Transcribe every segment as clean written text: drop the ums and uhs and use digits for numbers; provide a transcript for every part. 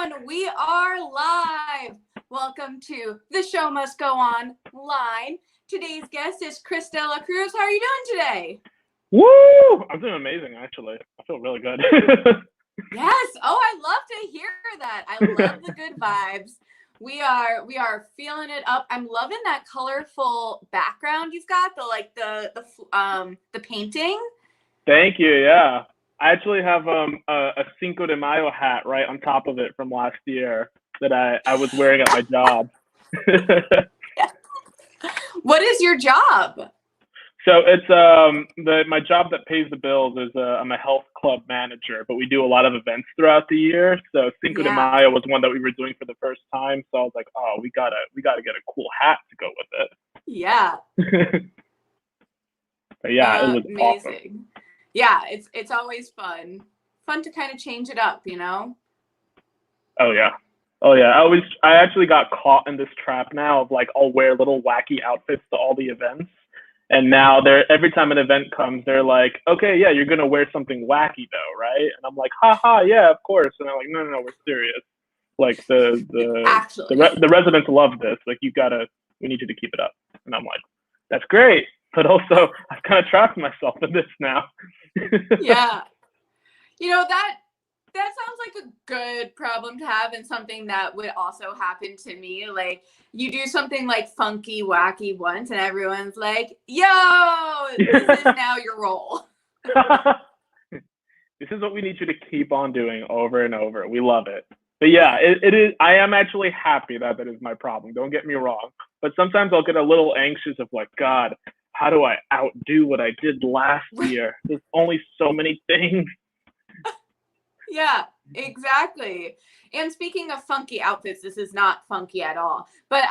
everyone. We are live. Welcome to the show must go on line. Today's guest is Cruz. How are you doing today? Woo! I'm doing amazing, actually. I feel really good. Yes. Oh, I love to hear that. I love the good vibes. We are feeling it up. I'm loving that colorful background you've got. The painting. Thank you. Yeah, I actually have a Cinco de Mayo hat right on top of it from last year that I was wearing at my job. What is your job? So it's my job that pays the bills is I'm a health club manager, but we do a lot of events throughout the year. So Cinco de Mayo was one that we were doing for the first time. So I was like, oh, we gotta get a cool hat to go with it. Yeah. But yeah, it was amazing. Awesome. Yeah, it's always fun to kind of change it up, you know. Oh yeah. I actually got caught in this trap now of like I'll wear little wacky outfits to all the events. And now every time an event comes, they're like, okay, yeah, you're gonna wear something wacky though, right? And I'm like, haha, yeah, of course. And I'm like, no, we're serious. Like the residents love this. Like we need you to keep it up. And I'm like, that's great, but also I've kind of trapped myself in this now. Yeah, you know that sounds like a good problem to have, and something that would also happen to me. Like you do something like funky, wacky once, and everyone's like, "Yo, this is now your role." This is what we need you to keep on doing over and over. We love it. But yeah, it is. I am actually happy that is my problem. Don't get me wrong. But sometimes I'll get a little anxious of like, God, how do I outdo what I did last year? There's only so many things. Yeah, exactly. And speaking of funky outfits, this is not funky at all. But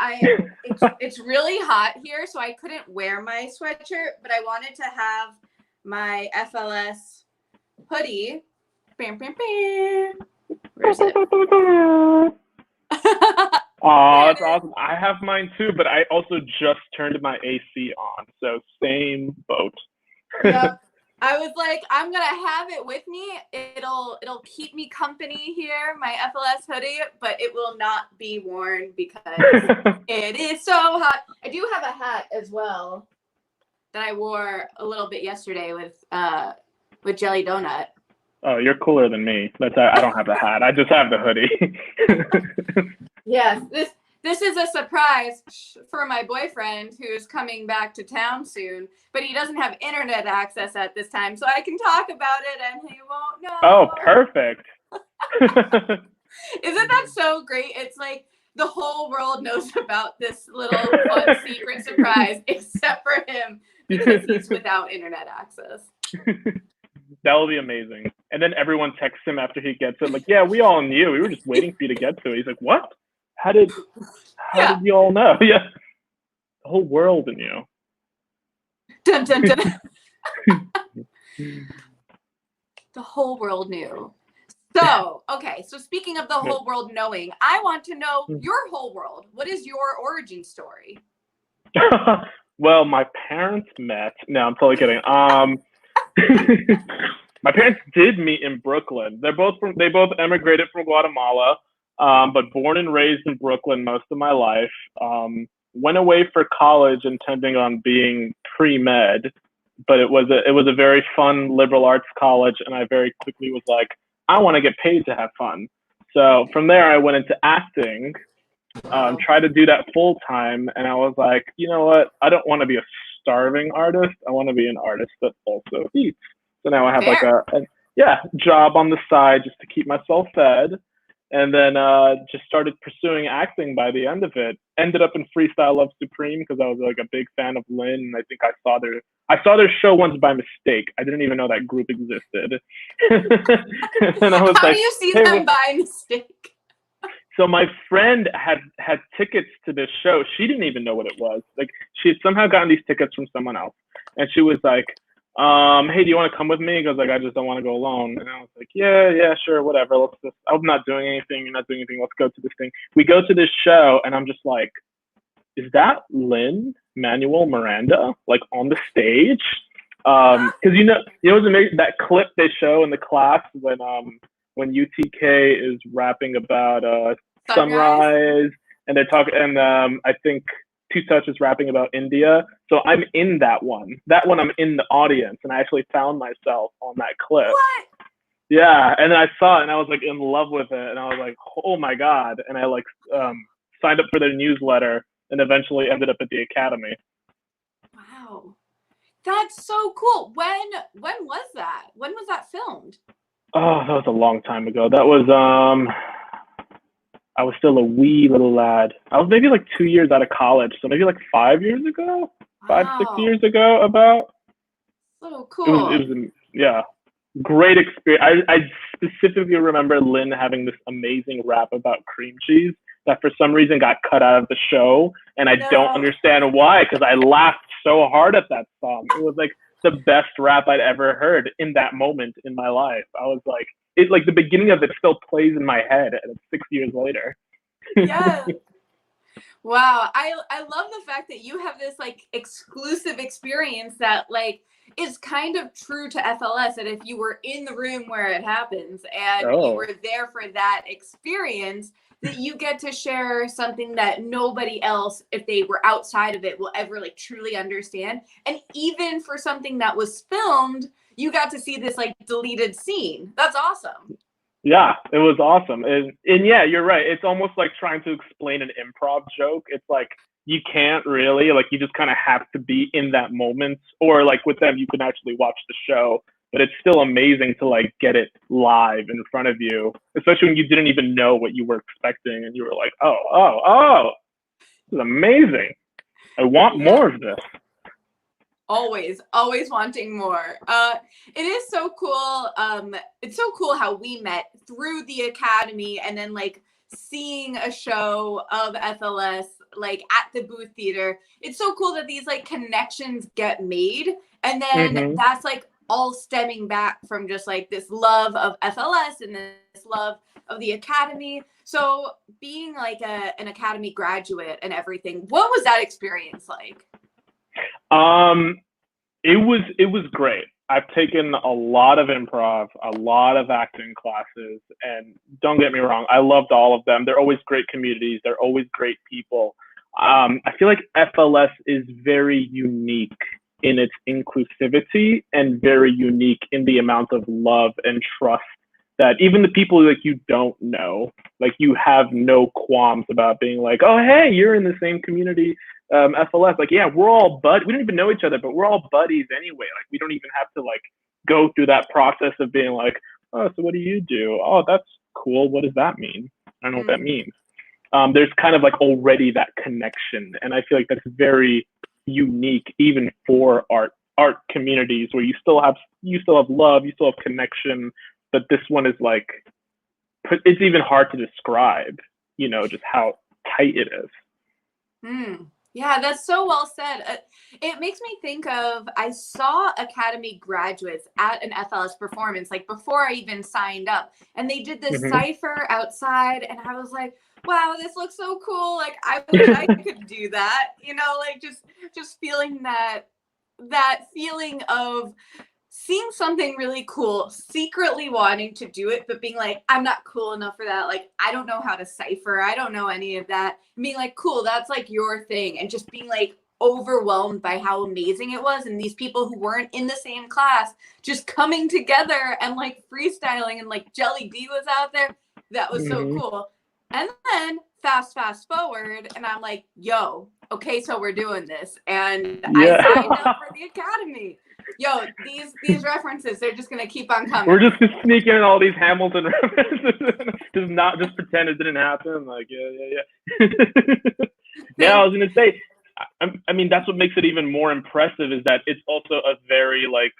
it's really hot here, so I couldn't wear my sweatshirt, but I wanted to have my FLS hoodie. Bam, bam, bam. Where is it? Oh, that's awesome. I have mine too, but I also just turned my AC on, so same boat. Yep. I was like, I'm gonna have it with me. It'll keep me company here, my FLS hoodie, but it will not be worn because it is so hot. I do have a hat as well that I wore a little bit yesterday with Jelly Donut. Oh, you're cooler than me. I don't have the hat. I just have the hoodie. Yes, this is a surprise for my boyfriend who's coming back to town soon, but he doesn't have internet access at this time, so I can talk about it and he won't know. Oh, perfect. Isn't that so great? It's like the whole world knows about this little fun secret surprise except for him because he's without internet access. That will be amazing. And then everyone texts him after he gets it, like, yeah, we all knew. We were just waiting for you to get to it. He's like, what? How did you all know? Yeah. The whole world knew. Dun, dun, dun. The whole world knew. So, okay. So speaking of the whole world knowing, I want to know your whole world. What is your origin story? Well, my parents met. No, I'm totally kidding. My parents did meet in Brooklyn. They both emigrated from Guatemala, but born and raised in Brooklyn most of my life. Went away for college intending on being pre-med, but it was a very fun liberal arts college, and I very quickly was like, I want to get paid to have fun. So from there, I went into acting, tried to do that full time, and I was like, you know what? I don't want to be a starving artist. I want to be an artist that also eats. So now I have like a job on the side just to keep myself fed. And then just started pursuing acting by the end of it. Ended up in Freestyle Love Supreme because I was like a big fan of Lynn, and I think I saw their show once by mistake. I didn't even know that group existed. And I was How do you see them by mistake? So my friend had tickets to this show. She didn't even know what it was. Like she had somehow gotten these tickets from someone else, and she was like, hey, do you want to come with me? Because like I just don't want to go alone. And I was like, yeah, sure, whatever. I'm not doing anything. You're not doing anything. Let's go to this thing. We go to this show, and I'm just like, is that Lin-Manuel Miranda like on the stage? Because you know it was amazing that clip they show in the class when when UTK is rapping about Sunrise. sunrise, and they're talking, and I think Two Touch is rapping about India. So I'm in that one. That one I'm in the audience, and I actually found myself on that clip. What? Yeah, and then I saw it, and I was like in love with it, and I was like, oh my god, and I like signed up for their newsletter, and eventually ended up at the Academy. Wow, that's so cool. When was that? When was that filmed? Oh, that was a long time ago. That was I was still a wee little lad. I was maybe like 2 years out of college, so maybe like 5 years ago, five, 6 years ago, about. So cool. It was yeah, great experience. I specifically remember Lynn having this amazing rap about cream cheese that for some reason got cut out of the show, and I don't understand why, because I laughed so hard at that song. It was like the best rap I'd ever heard in that moment in my life. I was like, it like the beginning of it still plays in my head, and it's 6 years later. Yeah. Wow. I love the fact that you have this like exclusive experience that like is kind of true to FLS, that if you were in the room where it happens and you were there for that experience, that you get to share something that nobody else, if they were outside of it, will ever like truly understand. And even for something that was filmed, you got to see this like deleted scene. That's awesome. Yeah, it was awesome. And yeah, you're right. It's almost like trying to explain an improv joke. It's like you can't really, like, you just kind of have to be in that moment. Or like with them, you can actually watch the show, but it's still amazing to like get it live in front of you, especially when you didn't even know what you were expecting and you were like, oh, this is amazing. I want more of this. Always wanting more. It is so cool. It's so cool how we met through the Academy, and then like seeing a show of FLS like at the booth theater. It's so cool that these like connections get made, and then that's like all stemming back from just like this love of FLS and this love of the Academy. So being like an Academy graduate and everything, what was that experience like? It was great. I've taken a lot of improv, a lot of acting classes, and don't get me wrong, I loved all of them. They're always great communities. They're always great people. I feel like FLS is very unique in its inclusivity and very unique in the amount of love and trust that even the people like you don't know, like you have no qualms about being like, oh, hey, you're in the same community, FLS. Like, yeah, we're all we don't even know each other, but we're all buddies anyway. Like, we don't even have to like go through that process of being like, oh, so what do you do? Oh, that's cool. What does that mean? I don't know what that means. There's kind of like already that connection. And I feel like that's very unique even for art communities where you still have love, you still have connection, but this one is like, it's even hard to describe, just how tight it is. Yeah, that's so well said. It makes me think of, I saw Academy graduates at an FLS performance, like before I even signed up, and they did this cipher outside, and I was like, wow, this looks so cool. Like, I wish I could do that, like just feeling that feeling of seeing something really cool, secretly wanting to do it, but being like, I'm not cool enough for that. Like, I don't know how to cipher. I don't know any of that. And being like, cool, that's like your thing. And just being like overwhelmed by how amazing it was. And these people who weren't in the same class just coming together and like freestyling, and like Jelly D was out there. That was so cool. And then fast forward, and I'm like, yo, okay, so we're doing this. And I signed up for the Academy. Yo, these references, they're just gonna keep on coming. We're just sneaking in all these Hamilton references. just pretend it didn't happen. Like, yeah. Yeah, I was gonna say, I mean, that's what makes it even more impressive, is that it's also a very like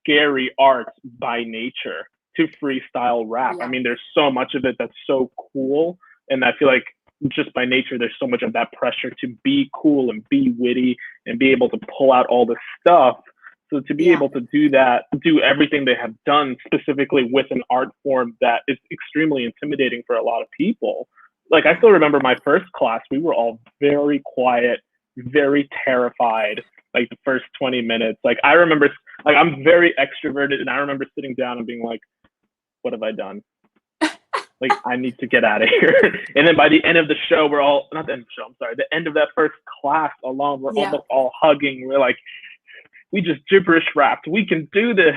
scary art by nature to freestyle rap. Yeah. I mean, there's so much of it that's so cool, and I feel like just by nature, there's so much of that pressure to be cool and be witty and be able to pull out all this stuff. So to be able to do that, do everything they have done specifically with an art form that is extremely intimidating for a lot of people. Like, I still remember my first class, we were all very quiet, very terrified, like the first 20 minutes. Like, I remember, like, I'm very extroverted, and I remember sitting down and being like, what have I done? Like, I need to get out of here. And then by the end of the show, we're all, not the end of the show, I'm sorry, the end of that first class alone, we're almost all hugging. We're like, we just gibberish rapped. We can do this.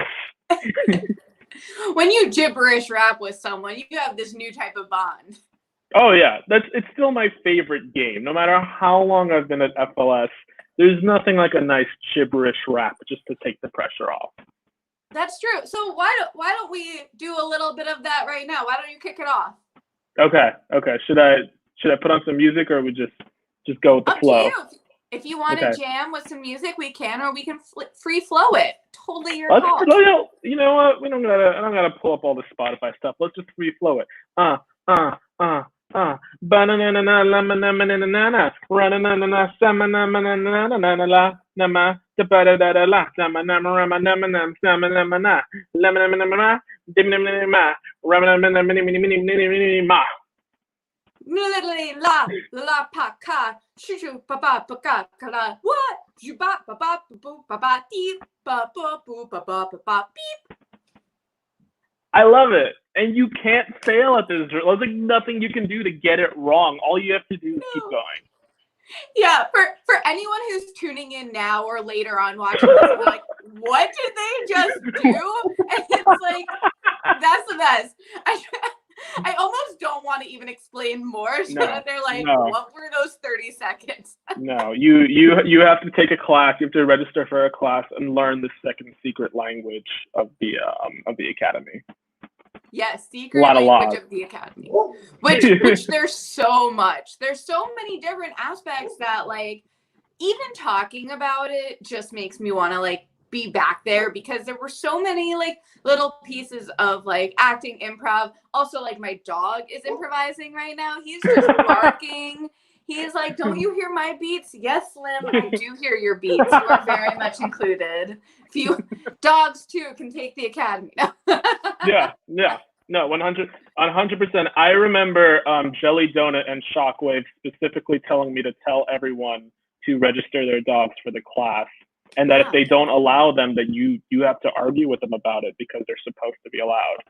When you gibberish rap with someone, you have this new type of bond. Oh yeah, it's still my favorite game. No matter how long I've been at FLS, there's nothing like a nice gibberish rap just to take the pressure off. That's true. So why don't we do a little bit of that right now? Why don't you kick it off? Okay. Should I put on some music, or we just go with the flow? Up to you. If you want to jam with some music, we can, or we can free flow it. Totally your call. You know what? I don't gotta pull up all the Spotify stuff. Let's just free flow it. Banana lemon banana ranana samana nama da da da da la samana rama nama samana mana lemon mana dimnima ramana mini mini mini mini mini ma la la pa ka shu pa pa pa ka kala what you ba ba ba boo ba ba dee ba ba boo ba ba ba beep. I love it. And you can't fail at this. There's like nothing you can do to get it wrong. All you have to do is keep going. Yeah, for anyone who's tuning in now or later on watching this, like, what did they just do? And it's like, that's the best. I almost don't want to even explain more so that they're like, what were those 30 seconds? No, you have to take a class. You have to register for a class and learn the second secret language of the academy. Yes, secret language of the academy. Which there's so much. There's so many different aspects that, like, even talking about it just makes me want to, like, be back there, because there were so many, like, little pieces of, like, acting, improv. Also, like, my dog is improvising right now. He's just barking. He's like, don't you hear my beats? Yes, Slim, I do hear your beats. You are very much included. Dogs, too, can take the academy. Yeah. No, 100%. I remember Jelly Donut and Shockwave specifically telling me to tell everyone to register their dogs for the class. And that if they don't allow them, that you have to argue with them about it, because they're supposed to be allowed.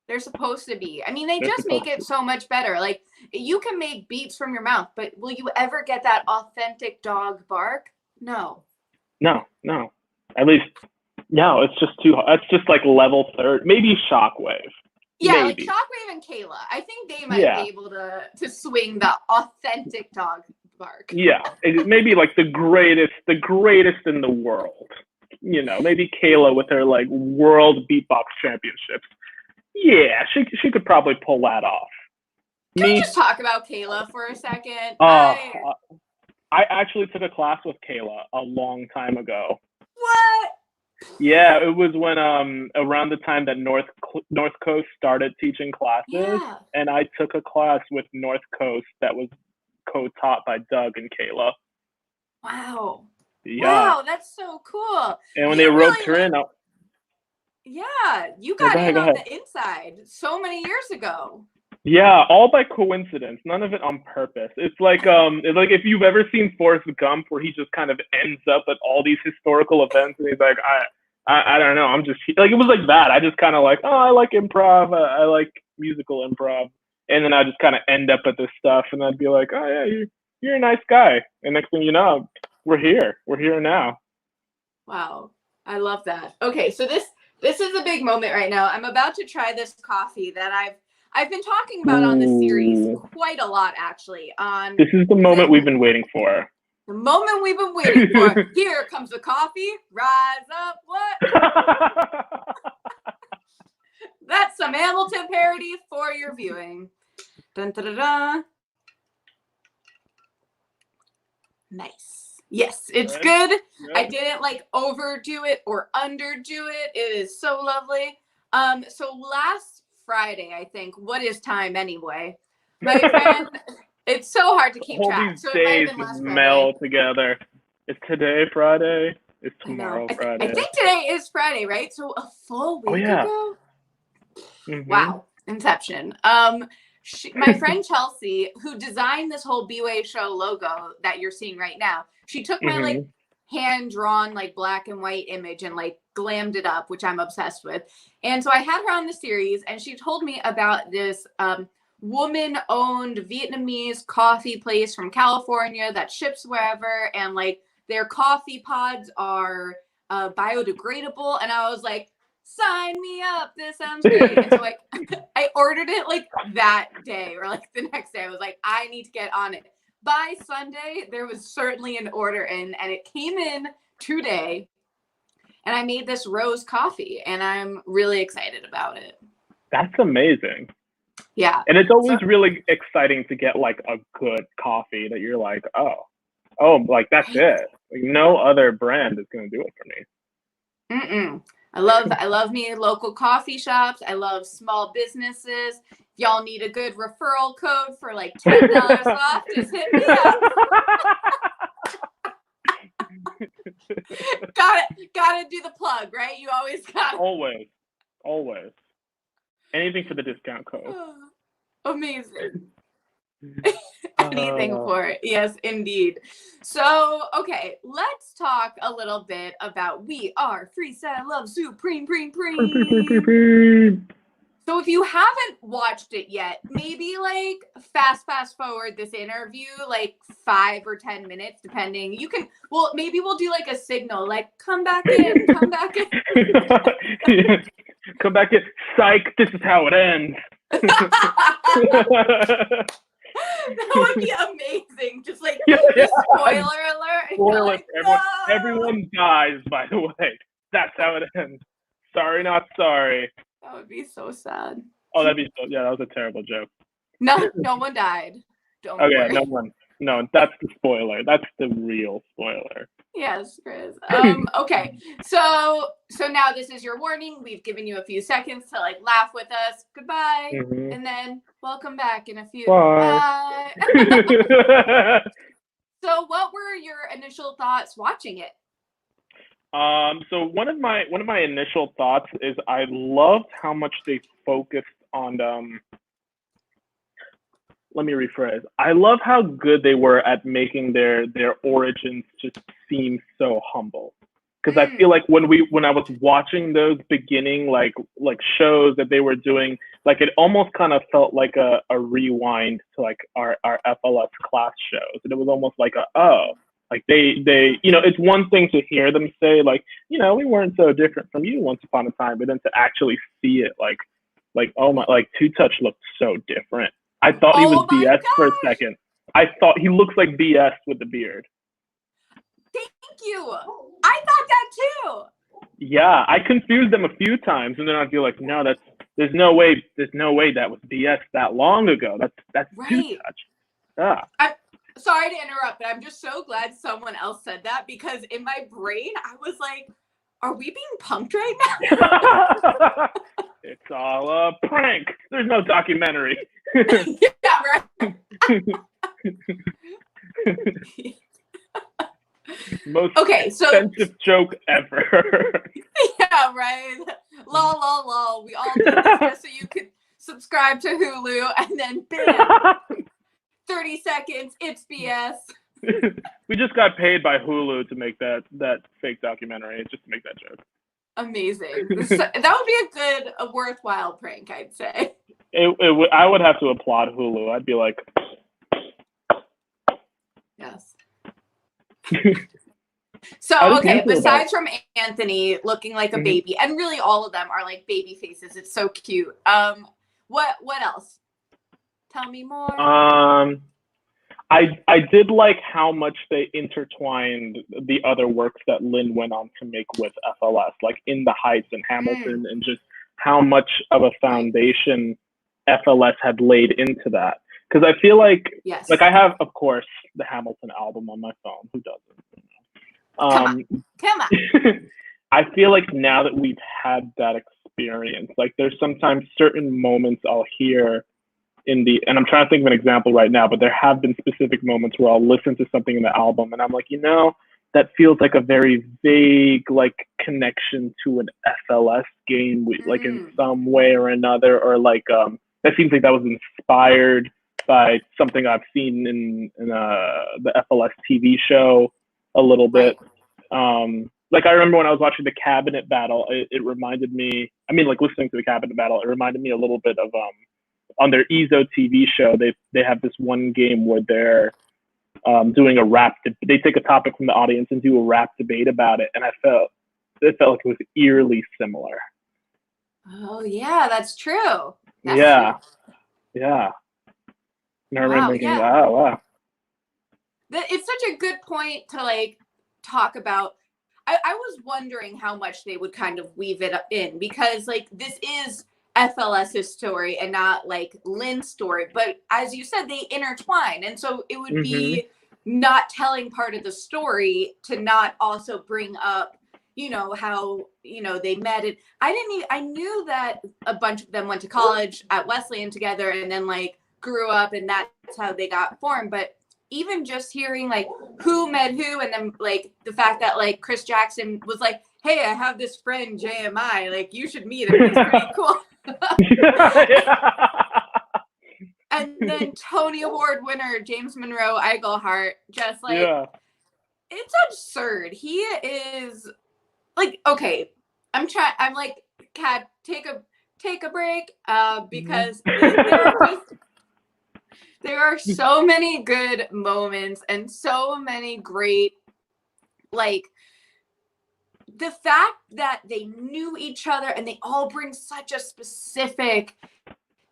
They're supposed to be. I mean, they just make it so much better. Like, you can make beats from your mouth, but will you ever get that authentic dog bark? No. At least, no, it's just too hard. It's just like level third. Maybe Shockwave. Yeah, maybe. Like Shockwave and Kayla. I think they might be able to swing the authentic dog bark. Yeah, maybe like the greatest in the world. You know, maybe Kayla with her, like, world beatbox championships. Yeah, she could probably pull that off. Can we just talk about Kayla for a second? I actually took a class with Kayla a long time ago. What? Yeah, it was when around the time that North Coast started teaching classes, and I took a class with North Coast that was co-taught by Doug and Kayla. Wow. Yeah. Wow, that's so cool. And when they roped her in, you got in on the inside so many years ago. Yeah, all by coincidence, none of it on purpose. It's like if you've ever seen Forrest Gump, where he just kind of ends up at all these historical events, and he's like, I don't know, I'm just like, it was like that. I just kind of like, I like improv, I like musical improv, and then I just kind of end up at this stuff, and I'd be like, oh yeah, you're a nice guy, and next thing you know, we're here now. Wow, I love that. Okay, so this is a big moment right now. I'm about to try this coffee that I've been talking about on this series quite a lot, actually. This is the moment we've been waiting for. The moment we've been waiting for. Here comes the coffee. Rise up, what? That's some Hamilton parody for your viewing. Dun, dun, dun, dun. Nice. Yes, it's good. I didn't like overdo it or underdo it. It is so lovely. So last Friday, I think. What is time anyway? My friend, it's so hard to keep track. These days just meld together. Is today Friday? Is tomorrow Friday? I think today is Friday, right? So a full week ago? Mm-hmm. Wow. Inception. My friend Chelsea, who designed this whole B-Way show logo that you're seeing right now, she took my like hand-drawn like black and white image and like glammed it up, which I'm obsessed with. And so I had her on the series, and she told me about this woman-owned Vietnamese coffee place from California that ships wherever, and like their coffee pods are biodegradable. And I was like, sign me up, this sounds great. And so like I ordered it like that day, or like the next day. I was like, I need to get on it. By Sunday, there was certainly an order in, and it came in today. And I made this rose coffee, and I'm really excited about it. That's amazing. Yeah. And it's always really exciting to get like a good coffee that you're like, oh, like that's it. Like, no other brand is going to do it for me. I love me local coffee shops. I love small businesses. If y'all need a good referral code for like $10 off, just hit me up. Gotta do the plug, right? You always got always anything for the discount code. Amazing. Anything for it. Yes, indeed. So, okay, let's talk a little bit about We Are Freestyle Love Supreme. So if you haven't watched it yet, maybe like fast forward this interview like 5 or 10 minutes, depending. You can, well, maybe we'll do like a signal, like come back in. Come back in. Psych, this is how it ends. That would be amazing. Just like spoiler alert. Spoiler, like, no! Everyone dies, by the way. That's how it ends. Sorry, not sorry. That would be so sad. Oh, that'd be so. Yeah, that was a terrible joke. No one died. Don't worry. No one. No, that's the spoiler. That's the real spoiler. Yes, Chris. Okay. So now this is your warning. We've given you a few seconds to like laugh with us. Goodbye. Mm-hmm. And then welcome back in a few. Bye. So what were your initial thoughts watching it? So one of my initial thoughts is I loved how much they focused on let me rephrase. I love how good they were at making their origins just seem so humble. Because I feel like when I was watching those beginning like shows that they were doing, like it almost kind of felt like a rewind to like our FLS class shows. And it was almost like like they it's one thing to hear them say like, we weren't so different from you once upon a time, but then to actually see it like oh my, like Two Touch looked so different. I thought he was BS for a second. I thought he looks like BS with the beard. Thank you. I thought that too. Yeah, I confused them a few times, and then I'd be like, no, there's no way that was BS that long ago. That's right. Two Touch. Yeah. I'm sorry to interrupt, but I'm just so glad someone else said that, because in my brain I was like, are we being punked right now? It's all a prank. There's no documentary. Yeah, right. Most expensive joke ever. Yeah, right. Lol. We all did this just so you could subscribe to Hulu, and then bam, 30 seconds, it's BS. We just got paid by Hulu to make that fake documentary, just to make that joke. Amazing. That would be a worthwhile prank, I'd say. I would have to applaud Hulu. I'd be like, yes. So, okay, besides from Anthony looking like a baby, and really all of them are like baby faces. It's so cute. What else? Tell me more. I did like how much they intertwined the other works that Lynn went on to make with FLS, like In the Heights and Hamilton, and just how much of a foundation FLS had laid into that. Because I feel like, like I have, of course, the Hamilton album on my phone. Who doesn't? Come on. I feel like now that we've had that experience, like there's sometimes certain moments I'll hear and I'm trying to think of an example right now, but there have been specific moments where I'll listen to something in the album and I'm like, that feels like a very vague like connection to an FLS game, like in some way or another, or like that seems like that was inspired by something I've seen in the FLS TV show a little bit. like I remember when I was watching the Cabinet Battle, it reminded me. I mean, like listening to the Cabinet Battle, it reminded me a little bit of on their EZO TV show. They have this one game where they're doing a rap. They take a topic from the audience and do a rap debate about it, and it felt like it was eerily similar. Oh yeah, that's true. Yeah. And I remember thinking, oh wow. It's such a good point to like talk about. I was wondering how much they would kind of weave it in, because like this is FLS's story and not like Lynn's story, but as you said, they intertwine, and so it would be not telling part of the story to not also bring up, you know, how, you know, they met. And I knew that a bunch of them went to college at Wesleyan together and then like grew up, and that's how they got formed. But even just hearing like who met who, and then like the fact that like Chris Jackson was like, hey, I have this friend JMI, like you should meet him, he's pretty cool. And then Tony Award winner James Monroe Iglehart, just like it's absurd. He is like, okay, I'm like, Kat, take a break, because there are so many good moments and so many great, like, the fact that they knew each other and they all bring such a specific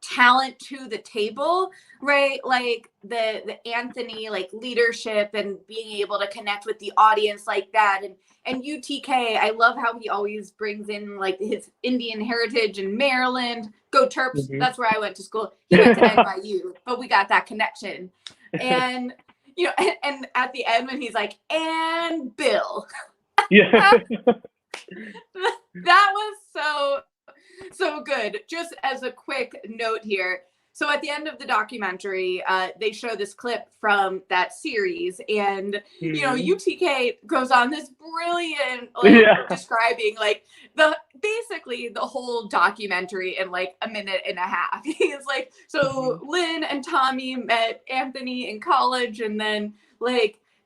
talent to the table, right? Like the Anthony, like leadership and being able to connect with the audience like that. And UTK, I love how he always brings in like his Indian heritage in Maryland. Go Terps. That's where I went to school. He went to NYU, but we got that connection. And, you know, and at the end when he's like, and Bill. Yeah. That was so good. Just as a quick note here. So at the end of the documentary, they show this clip from that series, and you know, UTK goes on this brilliant describing like basically the whole documentary in like a minute and a half. He's like, so Lynn and Tommy met Anthony in college, and then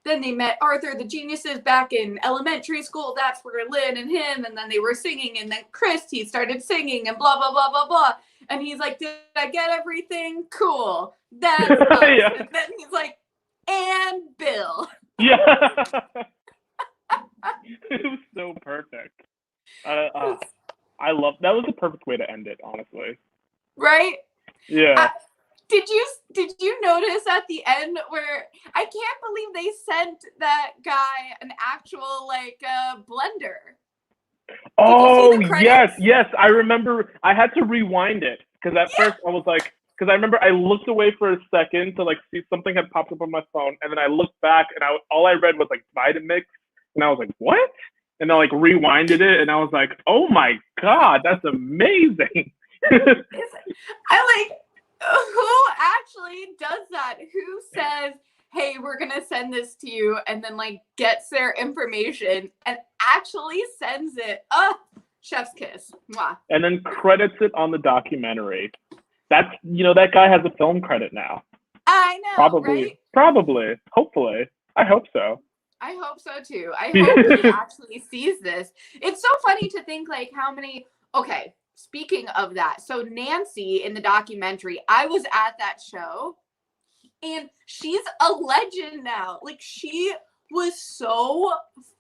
they met Arthur the Geniuses back in elementary school. That's where Lynn and him, and then they were singing, and then Chris, he started singing, and blah, blah, blah, blah, blah. And he's like, did I get everything? Cool. That's us. And then he's like, and Bill. Yeah. It was so perfect. I love, that was the perfect way to end it, honestly. Right? Yeah. Did you notice at the end where I can't believe they sent that guy an actual like blender? Oh yes, I remember. I had to rewind it because at first I was like, because I remember I looked away for a second to like see something had popped up on my phone, and then I looked back and all I read was like Vitamix, and I was like, what? And I like rewinded it, and I was like, oh my god, that's amazing. I like. Who actually does that? Who says, hey, we're going to send this to you, and then like gets their information and actually sends it? Oh, chef's kiss. Mwah. And then credits it on the documentary. That's, you know, that guy has a film credit now. I know, Probably, right? Probably. Hopefully. I hope so. I hope so too. I hope he actually sees this. It's so funny to think like how many, okay, speaking of that, so Nancy in the documentary, I was at that show, and she's a legend now. Like, she was so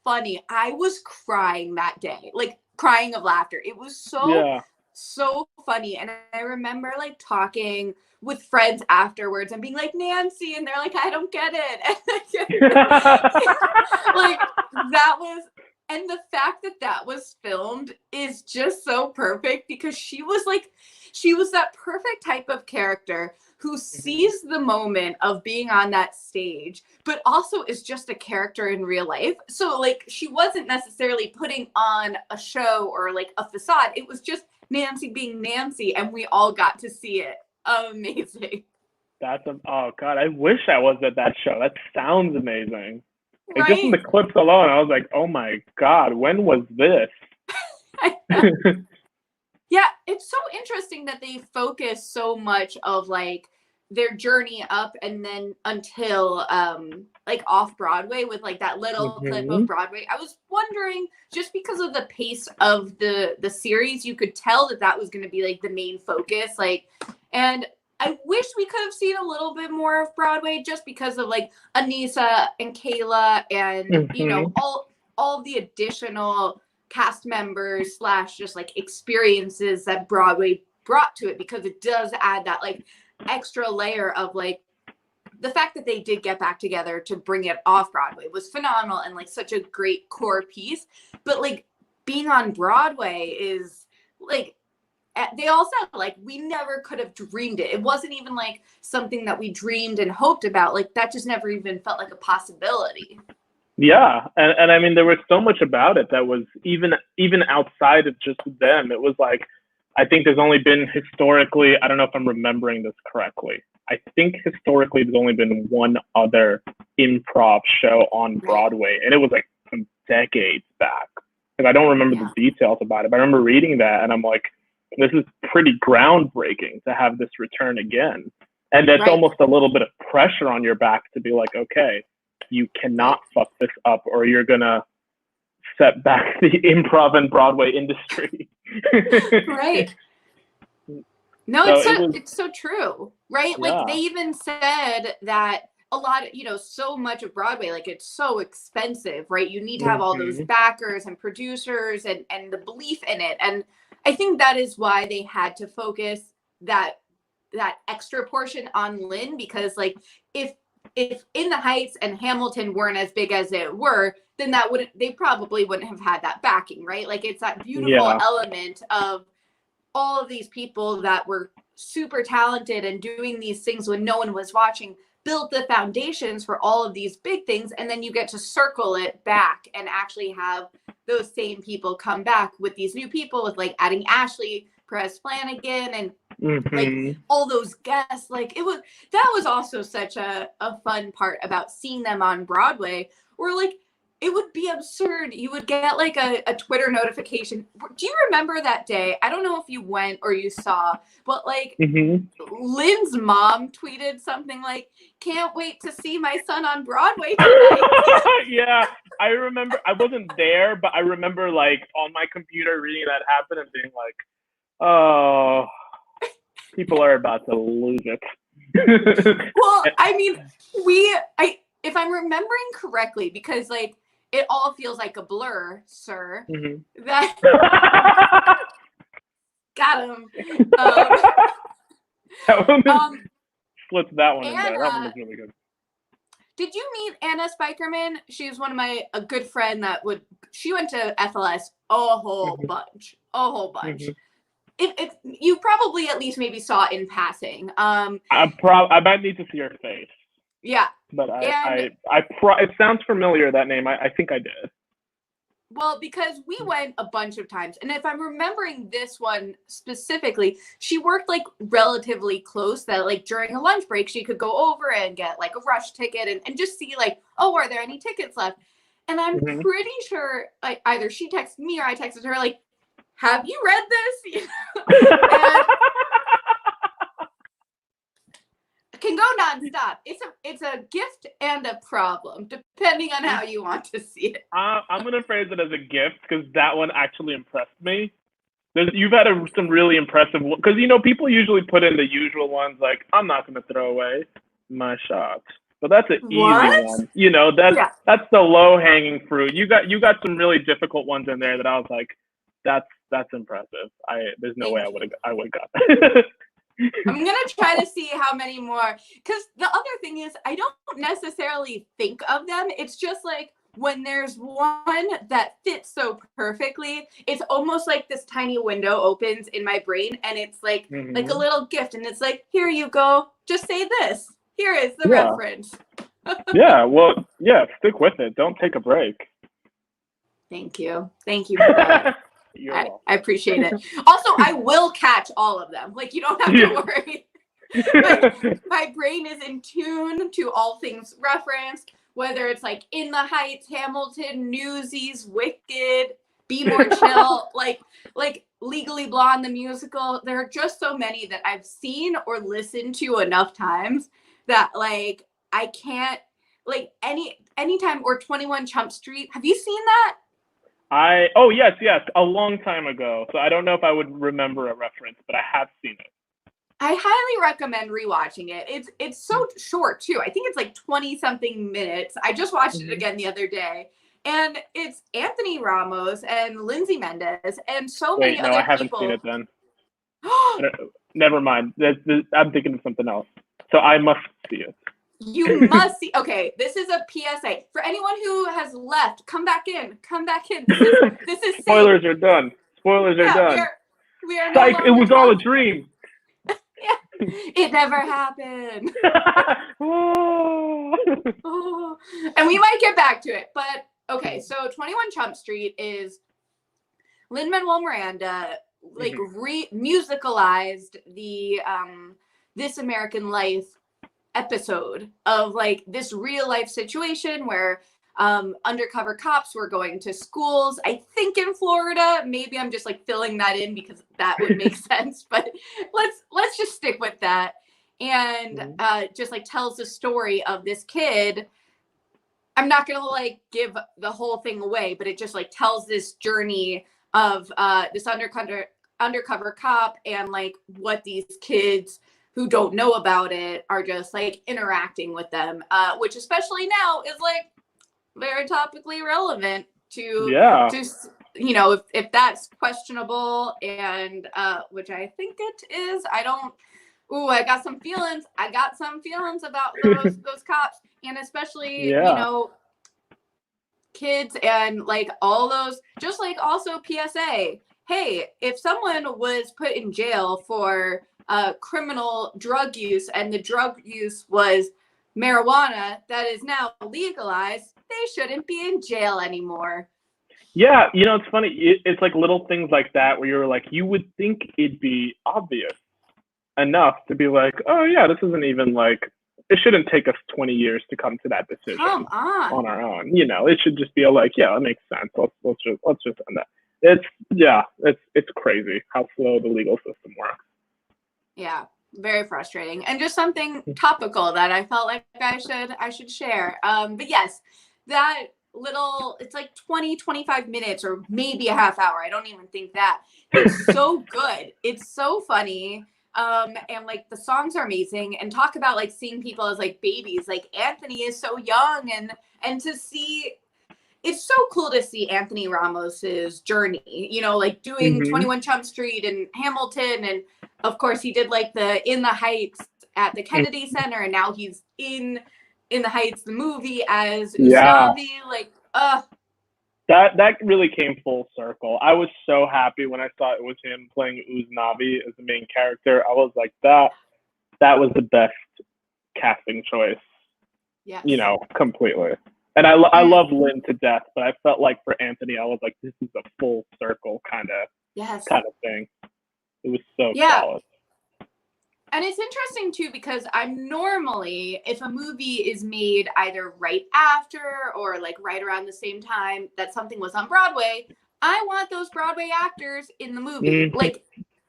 funny. I was crying that day, like crying of laughter. It was so funny. And I remember like talking with friends afterwards and being like, Nancy, and they're like, I don't get it. Like, that was. And the fact that that was filmed is just so perfect, because she was that perfect type of character who sees the moment of being on that stage, but also is just a character in real life. So like, she wasn't necessarily putting on a show or like a facade. It was just Nancy being Nancy, and we all got to see it. Amazing. Oh God, I wish I was at that show. That sounds amazing. Right? Just in the clips alone, I was like, oh my God, when was this? Yeah, it's so interesting that they focus so much of like their journey up and then until like off Broadway with like that little clip of Broadway. I was wondering, just because of the pace of the series, you could tell that that was going to be like the main focus. Like, and I wish we could have seen a little bit more of Broadway, just because of like Anissa and Kayla and you know, all the additional cast members / just like experiences that Broadway brought to it, because it does add that like extra layer of like the fact that they did get back together to bring it off Broadway was phenomenal and like such a great core piece. But like being on Broadway is like, they all said like we never could have dreamed it. It wasn't even like something that we dreamed and hoped about. Like that just never even felt like a possibility. Yeah, and I mean there was so much about it that was even outside of just them. It was like, I think there's only been historically, I don't know if I'm remembering this correctly, I think historically there's only been one other improv show on Broadway, and it was like some decades back. Because I don't remember the details about it, but I remember reading that, and I'm like, this is pretty groundbreaking to have this return again. And that's almost a little bit of pressure on your back to be like, okay, you cannot fuck this up, or you're gonna set back the improv and Broadway industry. Right. No, it's so true, right? Yeah. Like they even said that a lot of, you know, so much of Broadway, like it's so expensive, right? You need to have all those backers and producers and the belief in it. And I think that is why they had to focus that extra portion on Lynn, because like if In the Heights and Hamilton weren't as big as it were, then they probably wouldn't have had that backing, right? Like it's that beautiful element of all of these people that were super talented and doing these things when no one was watching, built the foundations for all of these big things. And then you get to circle it back and actually have those same people come back with these new people, with like adding Ashley Perez Flanagan and like all those guests. Like that was also such a fun part about seeing them on Broadway, where like it would be absurd. You would get like a Twitter notification. Do you remember that day? I don't know if you went or you saw, but like Lynn's mom tweeted something like, "Can't wait to see my son on Broadway tonight." Yeah, I remember. I wasn't there, but I remember like on my computer reading that happen and being like, oh, people are about to lose it. Well, I mean, if I'm remembering correctly, because like it all feels like a blur, sir. That got him. Slipped that one in there. That one was really good. Did you meet Anna Spikerman? She was one of a good friend she went to FLS a whole bunch. If you probably at least maybe saw it in passing. I might need to see her face. Yeah. But it sounds familiar, that name. I think I did. Well, because we went a bunch of times, and if I'm remembering this one specifically, she worked like relatively close, that like during a lunch break, she could go over and get like a rush ticket and just see like, oh, are there any tickets left? And I'm pretty sure like either she texted me or I texted her like, have you read this? Can go nonstop. It's a gift and a problem, depending on how you want to see it. I'm gonna phrase it as a gift, because that one actually impressed me. You've had some really impressive, because you know people usually put in the usual ones like, I'm not gonna throw away my shot, but that's an easy one. You know, that's the low hanging fruit. You got some really difficult ones in there that I was like, that's impressive. There's no way I would have got that. I'm going to try to see how many more, because the other thing is I don't necessarily think of them. It's just like when there's one that fits so perfectly, it's almost like this tiny window opens in my brain, and it's like like a little gift, and it's like, here you go, just say this. Here is the reference. Stick with it. Don't take a break. Thank you for that. I appreciate it. Also, I will catch all of them. Like, you don't have to worry. My brain is in tune to all things referenced, whether it's like In the Heights, Hamilton, Newsies, Wicked, Be More Chill. like Legally Blonde, the musical. There are just so many that I've seen or listened to enough times that like I can't like anytime. Or 21 Chump Street. Have you seen that? Oh yes, a long time ago. So I don't know if I would remember a reference, but I have seen it. I highly recommend rewatching it. It's so short too. I think it's like 20 something minutes. I just watched it again the other day. And it's Anthony Ramos and Lindsay Mendez and so many other people. I haven't seen it then. Never mind. I'm thinking of something else. So I must see it. You must see. Okay, this is a PSA for anyone who has left. Come back in. This is Spoilers are done. Spoilers are done. We are Psych, it was all a dream. Yeah, it never happened. Oh. And we might get back to it, but okay. So 21 Chump Street is Lin-Manuel Miranda like musicalized the This American Life episode of like this real life situation where undercover cops were going to schools, I think in Florida. Maybe I'm just like filling that in because that would make sense, but let's just stick with that. And just like tells the story of this kid. I'm not gonna like give the whole thing away, but it just like tells this journey of this undercover cop and like what these kids who don't know about it are just like interacting with them, which especially now is like very topically relevant to you know, if that's questionable, and which I think it is. I got some feelings about those cops, and especially you know, kids and like all those, just like also PSA, hey, if someone was put in jail for criminal drug use and the drug use was marijuana that is now legalized, they shouldn't be in jail anymore. Yeah, you know, it's funny. It's like little things like that where you're like, you would think it'd be obvious enough to be like, oh yeah, this isn't even like, it shouldn't take us 20 years to come to that decision on our own. You know, it should just be like, yeah, that makes sense. Let's just end that. It's crazy how slow the legal system works. Yeah, very frustrating, and just something topical that I felt like I should share. But yes, that little, it's like 20-25 minutes or maybe a half hour. I don't even think that. It's so good. It's so funny. And like the songs are amazing, and talk about like seeing people as like babies. Like Anthony is so young, and to see, it's so cool to see Anthony Ramos's journey, you know, like doing 21 Chump Street and Hamilton. And of course he did like the In the Heights at the Kennedy Center. And now he's in the Heights, the movie, as Usnavi. Like, that really came full circle. I was so happy when I saw it was him playing Usnavi as the main character. I was like, that was the best casting choice. Yes. You know, completely. And I love Lynn to death, but I felt like for Anthony, I was like, this is a full circle kind of thing. It was so solid. And it's interesting too, because I'm normally, if a movie is made either right after or like right around the same time that something was on Broadway, I want those Broadway actors in the movie, like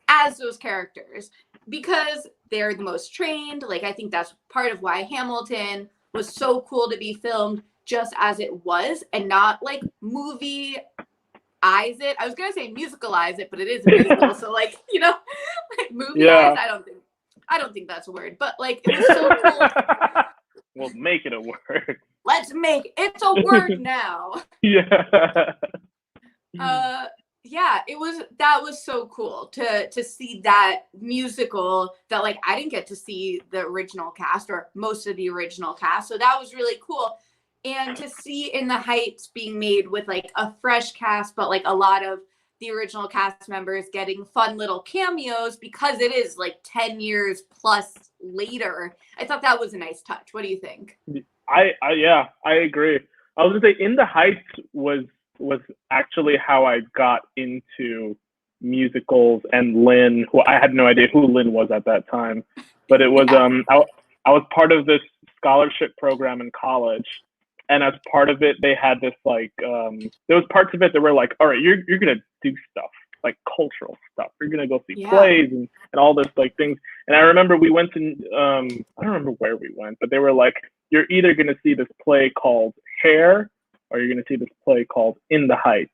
as those characters, because they're the most trained. Like, I think that's part of why Hamilton was so cool to be filmed just as it was, and not like movie eyes it. I was gonna say musicalize it, but it is a musical, so like, you know, like movie eyes. I don't think that's a word, but like it was so cool. We'll make it a word. Let's make it's a word now. That was so cool to see that musical that like I didn't get to see the original cast or most of the original cast, so that was really cool. And to see In the Heights being made with like a fresh cast, but like a lot of the original cast members getting fun little cameos because it is like 10 years plus later. I thought that was a nice touch. What do you think? I agree. I was gonna say In the Heights was actually how I got into musicals, and Lynn, who I had no idea who Lynn was at that time, but it was I was part of this scholarship program in college. And as part of it, they had this like, there was parts of it that were like, all right, you're going to do stuff. like cultural stuff. You're gonna go see Yeah. plays and all this like things. And I remember we went to I don't remember where we went, but they were like, you're either gonna see this play called Hair or you're gonna see this play called In the Heights.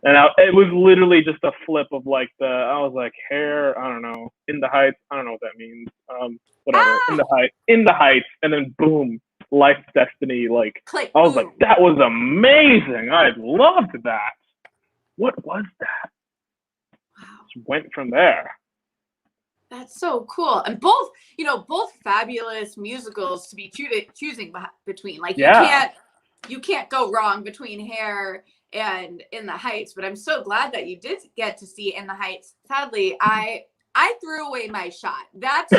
And it was literally just a flip of like I was like, Hair, I don't know, In the Heights, I don't know what that means. Whatever, In the Heights, and then boom, Life Destiny. Like, Click, I was boom. like, that was amazing. I loved that. What was that? Wow. Just went from there. That's so cool. And both fabulous musicals to be choosing between. Like, you can't go wrong between Hair and In the Heights, but I'm so glad that you did get to see In the Heights. Sadly, I threw away my shot. That's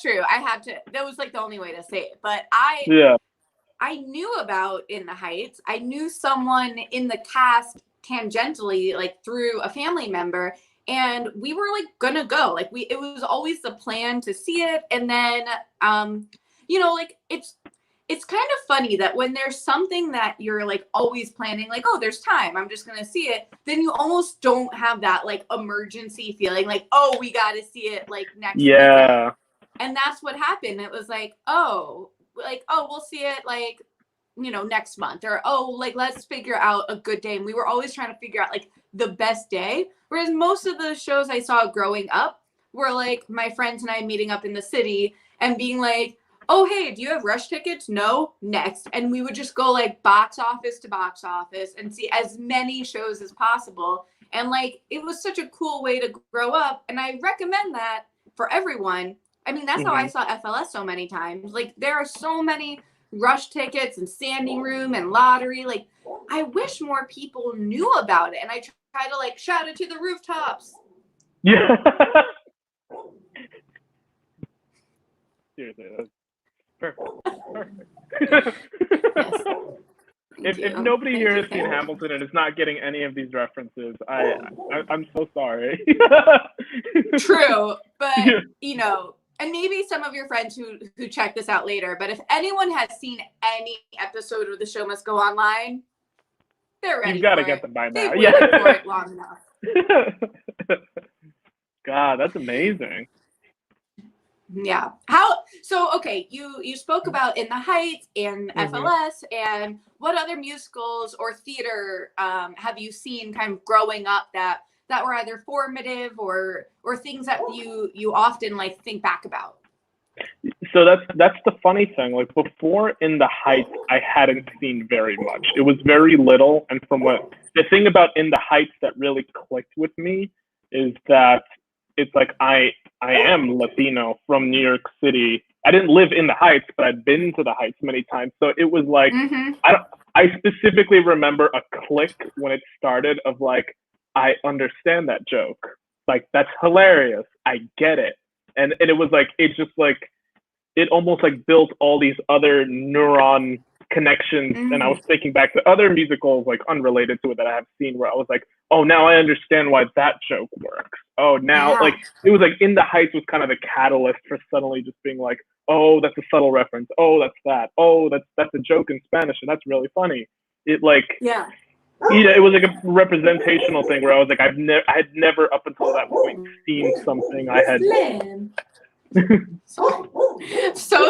true. I had to. That was like the only way to say it. But I knew about In the Heights. I knew someone in the cast tangentially, like through a family member, and we were like gonna go. Like it was always the plan to see it, and then like it's kind of funny that when there's something that you're like always planning, like, oh, there's time, I'm just gonna see it, then you almost don't have that like emergency feeling, like, oh, we got to see it like next weekend. And that's what happened. It was like, oh, we'll see it like, next month, or like let's figure out a good day. And we were always trying to figure out like the best day. Whereas most of the shows I saw growing up were like my friends and I meeting up in the city and being like, oh, hey, do you have rush tickets? No, next. And we would just go like box office to box office and see as many shows as possible. And like, it was such a cool way to grow up. And I recommend that for everyone. I mean, that's how I saw FLS so many times. Like, there are so many rush tickets and standing room and lottery. Like, I wish more people knew about it. And I try to like shout it to the rooftops. Yeah. Seriously, that's perfect. Yes. If nobody here has seen Hamilton and is not getting any of these references, I'm so sorry. True, but and maybe some of your friends who check this out later, but if anyone has seen any episode of The Show Must Go Online, they're ready. You've got to get them by now. They've waited for it long enough. God, that's amazing. Yeah. Okay, you spoke about In the Heights and FLS, and what other musicals or theater have you seen kind of growing up that were either formative or things that you often like think back about? So that's the funny thing. Like, before In the Heights, I hadn't seen very much. It was very little, and the thing about In the Heights that really clicked with me is that it's like I am Latino from New York City. I didn't live in the Heights, but I'd been to the Heights many times. So it was like, I specifically remember a click when it started of like, I understand that joke. Like, that's hilarious. I get it. And it was like, it just like, it almost like built all these other neuron connections. And I was thinking back to other musicals like unrelated to it that I have seen, where I was like, oh, now I understand why that joke works. Oh, now like it was like In the Heights was kind of the catalyst for suddenly just being like, oh, that's a subtle reference. Oh, that's that. Oh, that's a joke in Spanish, and that's really funny. It like it was like a representational thing where I was like, I had never up until that point seen something I had. So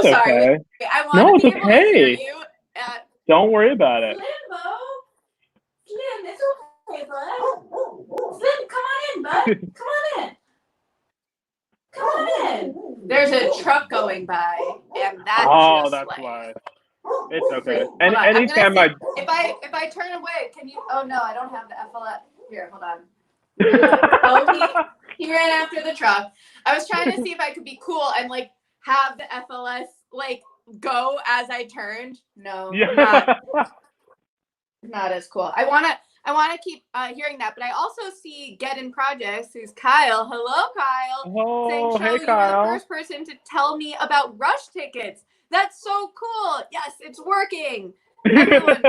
sorry. Okay. I want to be able to hear you. Don't worry about it. Slim, it's okay, bud. Slim, come on in, bud. Come on in. Come on in. There's a truck going by, and that's that's like, why. It's okay. And anytime if I turn away, can you? Oh no, I don't have the FLS. Here, hold on. He ran after the truck. I was trying to see if I could be cool and like have the FLS like go as I turned. No, not as cool. I wanna keep hearing that, but I also see Get In Projects, who's Kyle. Hello, Kyle. Oh, saying, hey, Kyle. You're the first person to tell me about rush tickets. That's so cool. Yes, it's working. Everyone,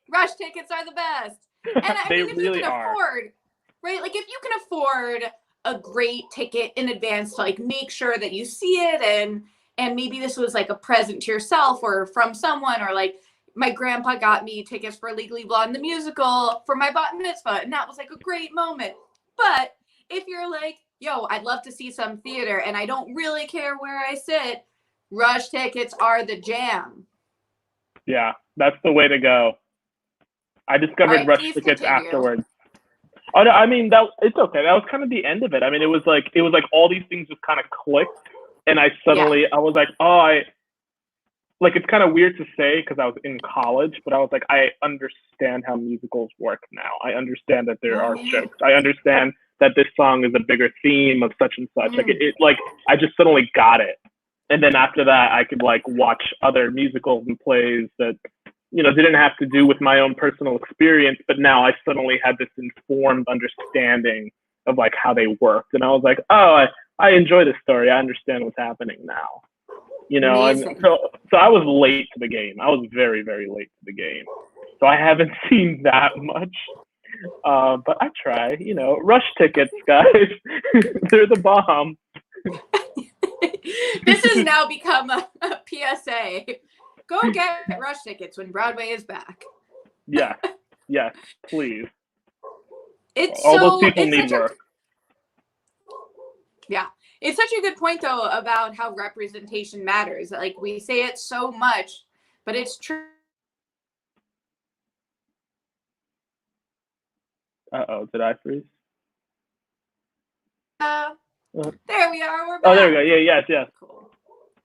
rush tickets are the best. And I mean, if really you can are. afford, right? Like, if you can afford a great ticket in advance to like make sure that you see it, and maybe this was like a present to yourself or from someone, or like my grandpa got me tickets for Legally Blonde the musical for my bat mitzvah, and that was like a great moment. But if you're like, yo, I'd love to see some theater and I don't really care where I sit, Rush tickets are the jam. Yeah, that's the way to go. I discovered Rush tickets afterwards. Oh no, I mean it's okay. That was kind of the end of it. I mean, it was like all these things just kind of clicked, and I was like, it's kind of weird to say because I was in college, but I was like, I understand how musicals work now. I understand that there are jokes. I understand that this song is a bigger theme of such and such. I just suddenly got it. And then after that, I could like watch other musicals and plays that, didn't have to do with my own personal experience, but now I suddenly had this informed understanding of like how they worked. And I was like, oh, I enjoy this story. I understand what's happening now. And so I was late to the game. I was very, very late to the game. So I haven't seen that much. But I try, Rush tickets, guys. They're the bomb. This has now become a PSA. Go get Rush tickets when Broadway is back. Yeah, please. All those people need work. Yeah, it's such a good point though about how representation matters. Like we say it so much, but it's true. Did I freeze? There we are. We're back. Oh, there we go. Yeah, yes. Cool.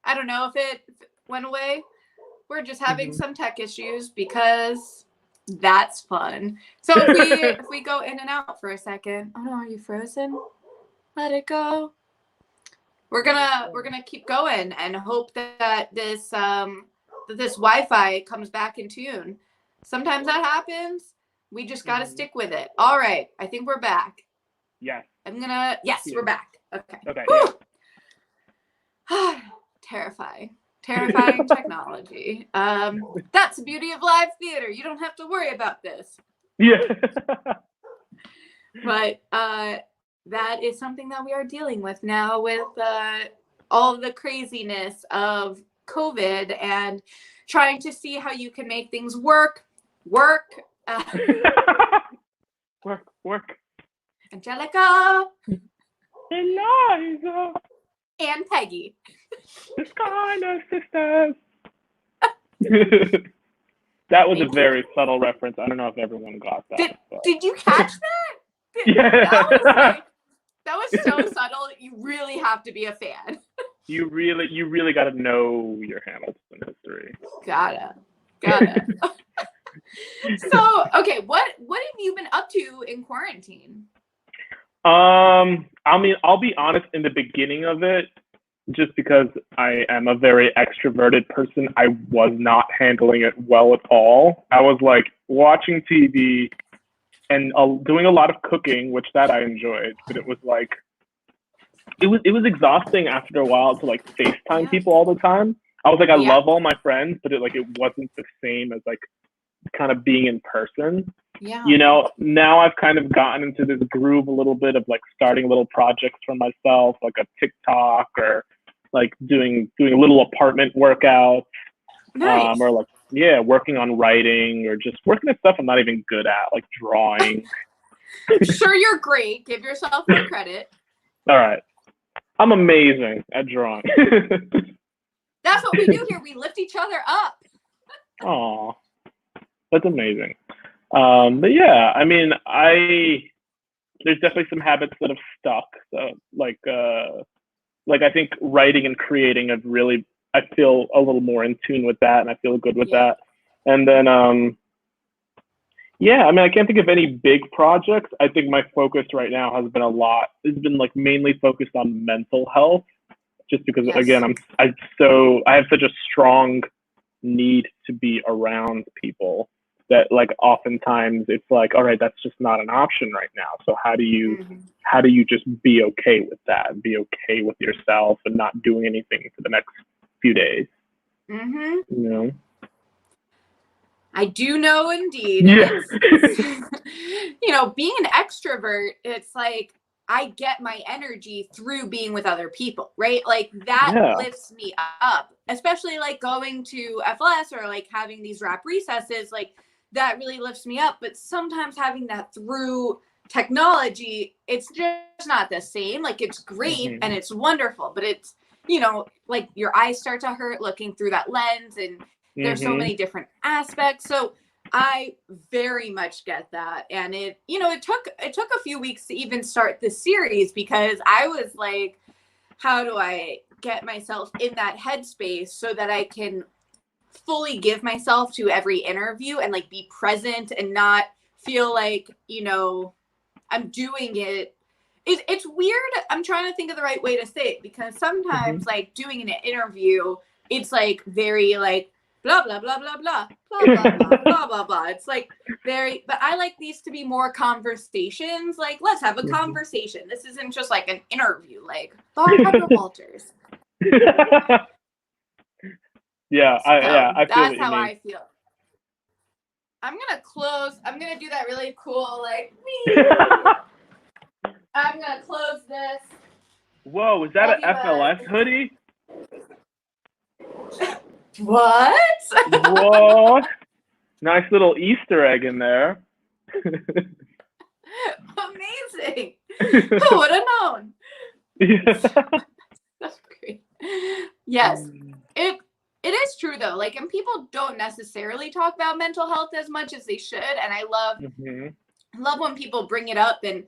I don't know if it went away. We're just having some tech issues because that's fun. So if we go in and out for a second. Oh no, are you frozen? Let it go. We're gonna keep going and hope that this Wi-Fi comes back in tune. Sometimes that happens. We just gotta stick with it. All right, I think we're back. Yes. We're back. Okay. Yeah. Terrifying technology. That's the beauty of live theater. You don't have to worry about this. Yeah. But that is something that we are dealing with now with all the craziness of COVID and trying to see how you can make things work. Work. Angelica. Eliza. And Peggy. This kind of sisters. That was a very subtle reference. I don't know if everyone got that. Did you catch that? Yeah. That was so subtle. You really have to be a fan. You really got to know your Hamilton history. Gotta. So, okay, what have you been up to in quarantine? I mean, I'll be honest, in the beginning of it, just because I am a very extroverted person, I was not handling it well at all. I was like watching TV and doing a lot of cooking, which that I enjoyed, but it was like, it was exhausting after a while to like FaceTime people all the time. I was like, I love all my friends, but it wasn't the same as like kind of being in person. Yeah. Now I've kind of gotten into this groove a little bit of like starting little projects for myself, like a TikTok or like doing little apartment workouts. Nice. Or like, working on writing or just working at stuff I'm not even good at, like drawing. Sure, you're great. Give yourself more credit. All right. I'm amazing at drawing. That's what we do here. We lift each other up. Aw, that's amazing. But yeah, I mean, there's definitely some habits that have stuck. So like I think writing and creating I feel a little more in tune with that and I feel good with that. And then, I mean, I can't think of any big projects. I think my focus right now has been like mainly focused on mental health, just because again, I have such a strong need to be around people that like oftentimes it's like, all right, that's just not an option right now. So how do you just be okay with that, be okay with yourself and not doing anything for the next few days? I do know, indeed. Yeah. Being an extrovert, it's like I get my energy through being with other people, right? Like that lifts me up, especially like going to FLS or like having these rap recesses, like that really lifts me up. But sometimes having that through technology, it's just not the same. Like it's great and it's wonderful, but it's, you know, like your eyes start to hurt looking through that lens, and there's so many different aspects. So I very much get that. And it, you know, it took a few weeks to even start the series, because I was like, how do I get myself in that headspace so that I can fully give myself to every interview and like be present and not feel like, you know, I'm doing it. It's weird. I'm trying to think of the right way to say it, because sometimes like doing an interview, it's like very like blah, blah, blah, blah, blah, blah, blah, blah, blah, blah, blah. It's like very, but I like these to be more conversations. Like, let's have a conversation. This isn't just like an interview, like Barbara Walters. Yeah, I feel that's how I feel. I'm gonna do that really cool, like I'm gonna close this. Whoa, is that an FLS hoodie? What? Whoa. Nice little Easter egg in there. Amazing. Who would have known? That's great. Yes. It is true though. Like, and people don't necessarily talk about mental health as much as they should. And I love when people bring it up and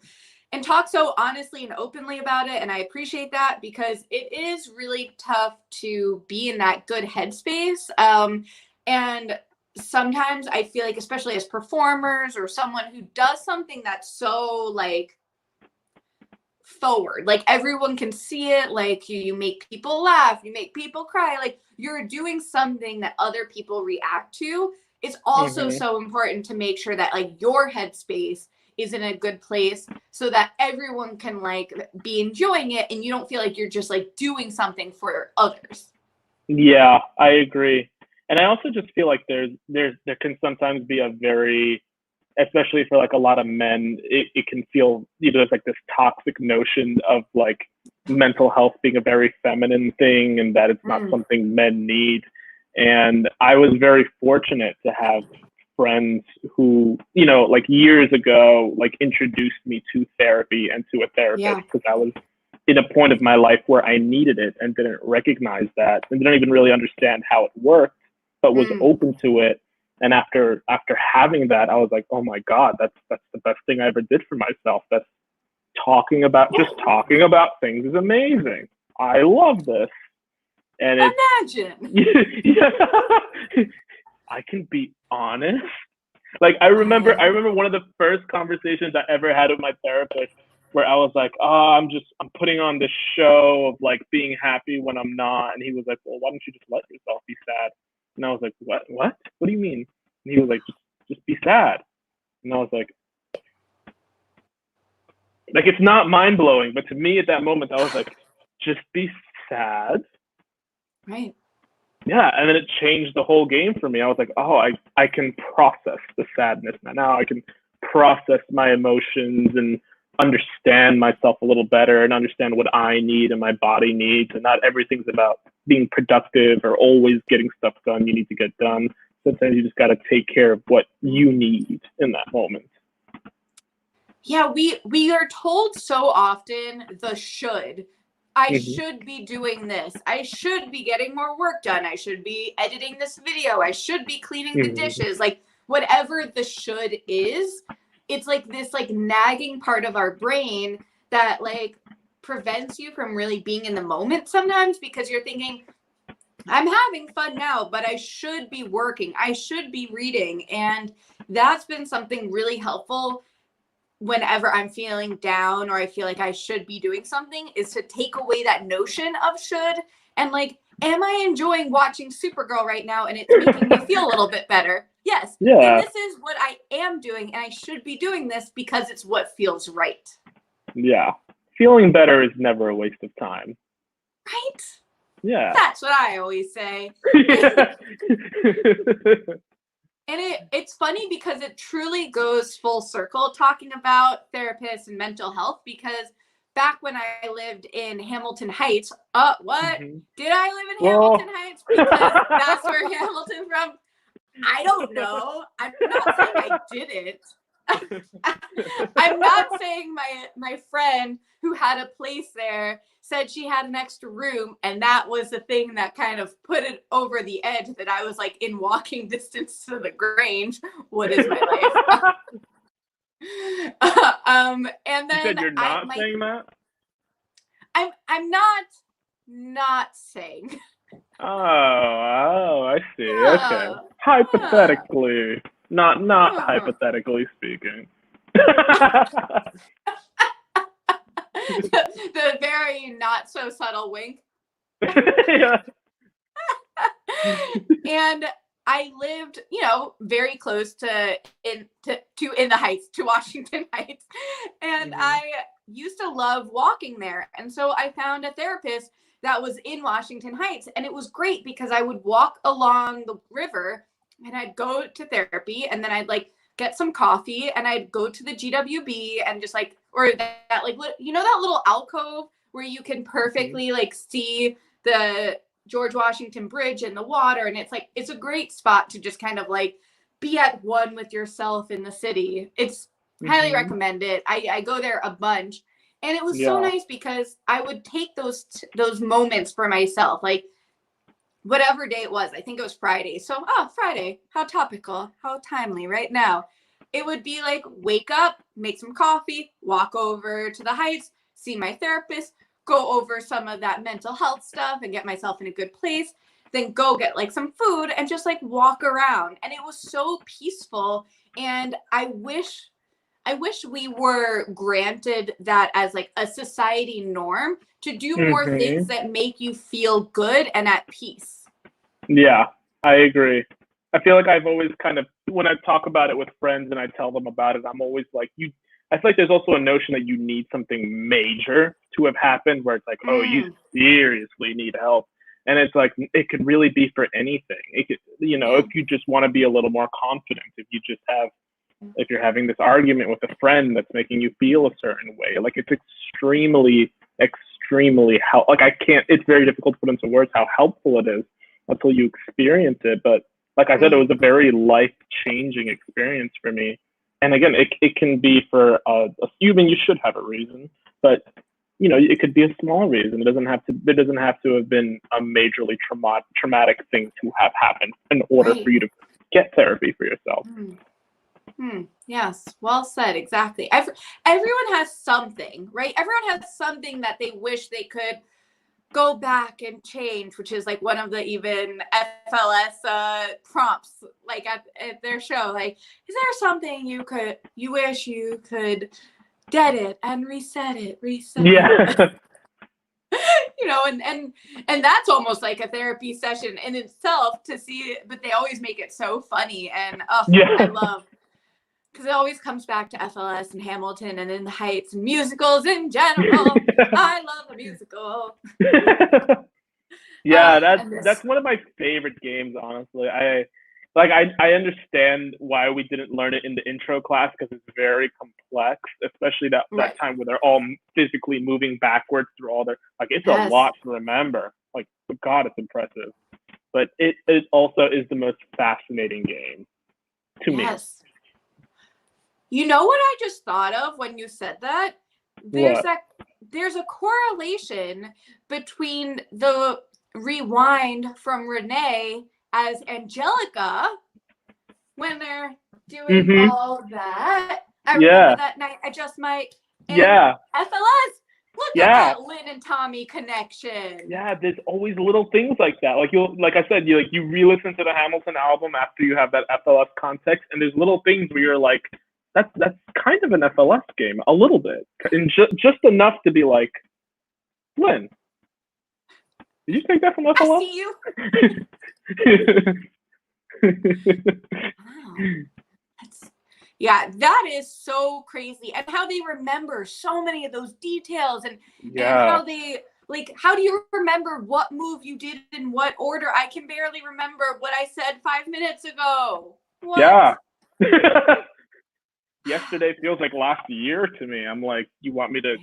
talk so honestly and openly about it. And I appreciate that, because it is really tough to be in that good headspace. And sometimes I feel like, especially as performers or someone who does something that's so like forward, like everyone can see it, like you make people laugh, you make people cry, like you're doing something that other people react to. It's also so important to make sure that like your headspace is in a good place so that everyone can like be enjoying it and you don't feel like you're just like doing something for others. Yeah, I agree. And I also just feel like there can sometimes be a very, especially for like a lot of men, it can feel, you know, there's like this toxic notion of like mental health being a very feminine thing and that it's not something men need. And I was very fortunate to have friends who, you know, like years ago, like introduced me to therapy and to a therapist, because I was in a point of my life where I needed it and didn't recognize that and didn't even really understand how it worked, but was open to it. And after having that, I was like, oh my God, that's the best thing I ever did for myself. That's talking about things is amazing. I love this. And imagine. I can be honest. Like I remember one of the first conversations I ever had with my therapist where I was like, oh, I'm putting on this show of like being happy when I'm not. And he was like, well, why don't you just let yourself be sad? And I was like, what do you mean? And he was like, just be sad. And I was like, it's not mind blowing, but to me at that moment, I was like, just be sad. Right. Yeah, and then it changed the whole game for me. I was like, oh, I can process the sadness now. Now I can process my emotions and understand myself a little better and understand what I need and my body needs. And not everything's about being productive or always getting stuff done you need to get done. Sometimes you just got to take care of what you need in that moment. Yeah, we are told so often the should. I should be doing this. I should be getting more work done. I should be editing this video. I should be cleaning the dishes. Like whatever the should is, it's like this like nagging part of our brain that like prevents you from really being in the moment sometimes, because you're thinking, I'm having fun now, but I should be working. I should be reading. And that's been something really helpful whenever I'm feeling down or I feel like I should be doing something, is to take away that notion of should and like, am I enjoying watching Supergirl right now and it's making me feel a little bit better? Yes. Yeah. Then this is what I am doing and I should be doing this because it's what feels right. Yeah. Feeling better is never a waste of time. Right? Yeah. That's what I always say. And it's funny because it truly goes full circle talking about therapists and mental health, because back when I lived in Hamilton Heights. What? Mm-hmm. Did I live in Hamilton Heights? Because that's where Hamilton's from. I don't know. I'm not saying I didn't. I'm not saying my friend who had a place there said she had an extra room, and that was the thing that kind of put it over the edge that I was like in walking distance to the Grange. What is my life? And then you said you're not saying that? I'm not saying. Oh, I see. Okay. Hypothetically, not hypothetically speaking. The very not so subtle wink. Yeah. And I lived, very close to in the Heights, to Washington Heights. And I used to love walking there. And so I found a therapist that was in Washington Heights. And it was great because I would walk along the river and I'd go to therapy, and then I'd like get some coffee and I'd go to the GWB and just like, or that like, that little alcove where you can perfectly like see the George Washington Bridge and the water. And it's a great spot to just kind of like be at one with yourself in the city. It's highly recommend it. I go there a bunch, and it was so nice because I would take those moments for myself, like whatever day it was. I think it was Friday. So, Friday, how topical, how timely right now. It would be like, wake up, make some coffee, walk over to the Heights, see my therapist, go over some of that mental health stuff and get myself in a good place, then go get like some food and just like walk around. And it was so peaceful. And I wish we were granted that as like a society norm to do more things that make you feel good and at peace. Yeah, I agree. I feel like I've always kind of, when I talk about it with friends and I tell them about it, I'm always like, I feel like there's also a notion that you need something major to have happened where it's like, oh, you seriously need help. And it's like, it could really be for anything. It could, if you just want to be a little more confident, if you're having this argument with a friend that's making you feel a certain way, like it's extremely it's very difficult to put into words how helpful it is until you experience it. But like I said, it was a very life-changing experience for me. And again, it can be for you should have a reason, but it could be a small reason. It doesn't have to have been a majorly traumatic thing to have happened in order for you to get therapy for yourself. Yes, well said. Exactly. Everyone has something, right? Everyone has something that they wish they could go back and change, which is like one of the even FLS prompts, like at their show. Like, is there something you wish you could dead it and reset it? Yeah. And that's almost like a therapy session in itself to see it, but they always make it so funny. And I love, because it always comes back to FLS and Hamilton and in the Heights and musicals in general. I love a musical. Yeah, that's one of my favorite games, honestly. I understand why we didn't learn it in the intro class because it's very complex, especially that time where they're all physically moving backwards through all their, like, it's a lot to remember. Like, God, it's impressive. But it also is the most fascinating game to me. You know what I just thought of when you said that? There's a correlation between the rewind from Renee as Angelica when they're doing all that. I remember that night. I just might. FLS. Look at that Lynn and Tommy connection. Yeah, there's always little things like that. Like I said, you re-listen to the Hamilton album after you have that FLS context, and there's little things where you're like, that's kind of an FLS game, a little bit, and just enough to be like, Lynn, did you take that from FLS? I see you. Wow. That is so crazy, and how they remember so many of those details, and how they, like, how do you remember what move you did in what order? I can barely remember what I said 5 minutes ago. What? Yeah. Yesterday feels like last year to me. I'm like, you want me to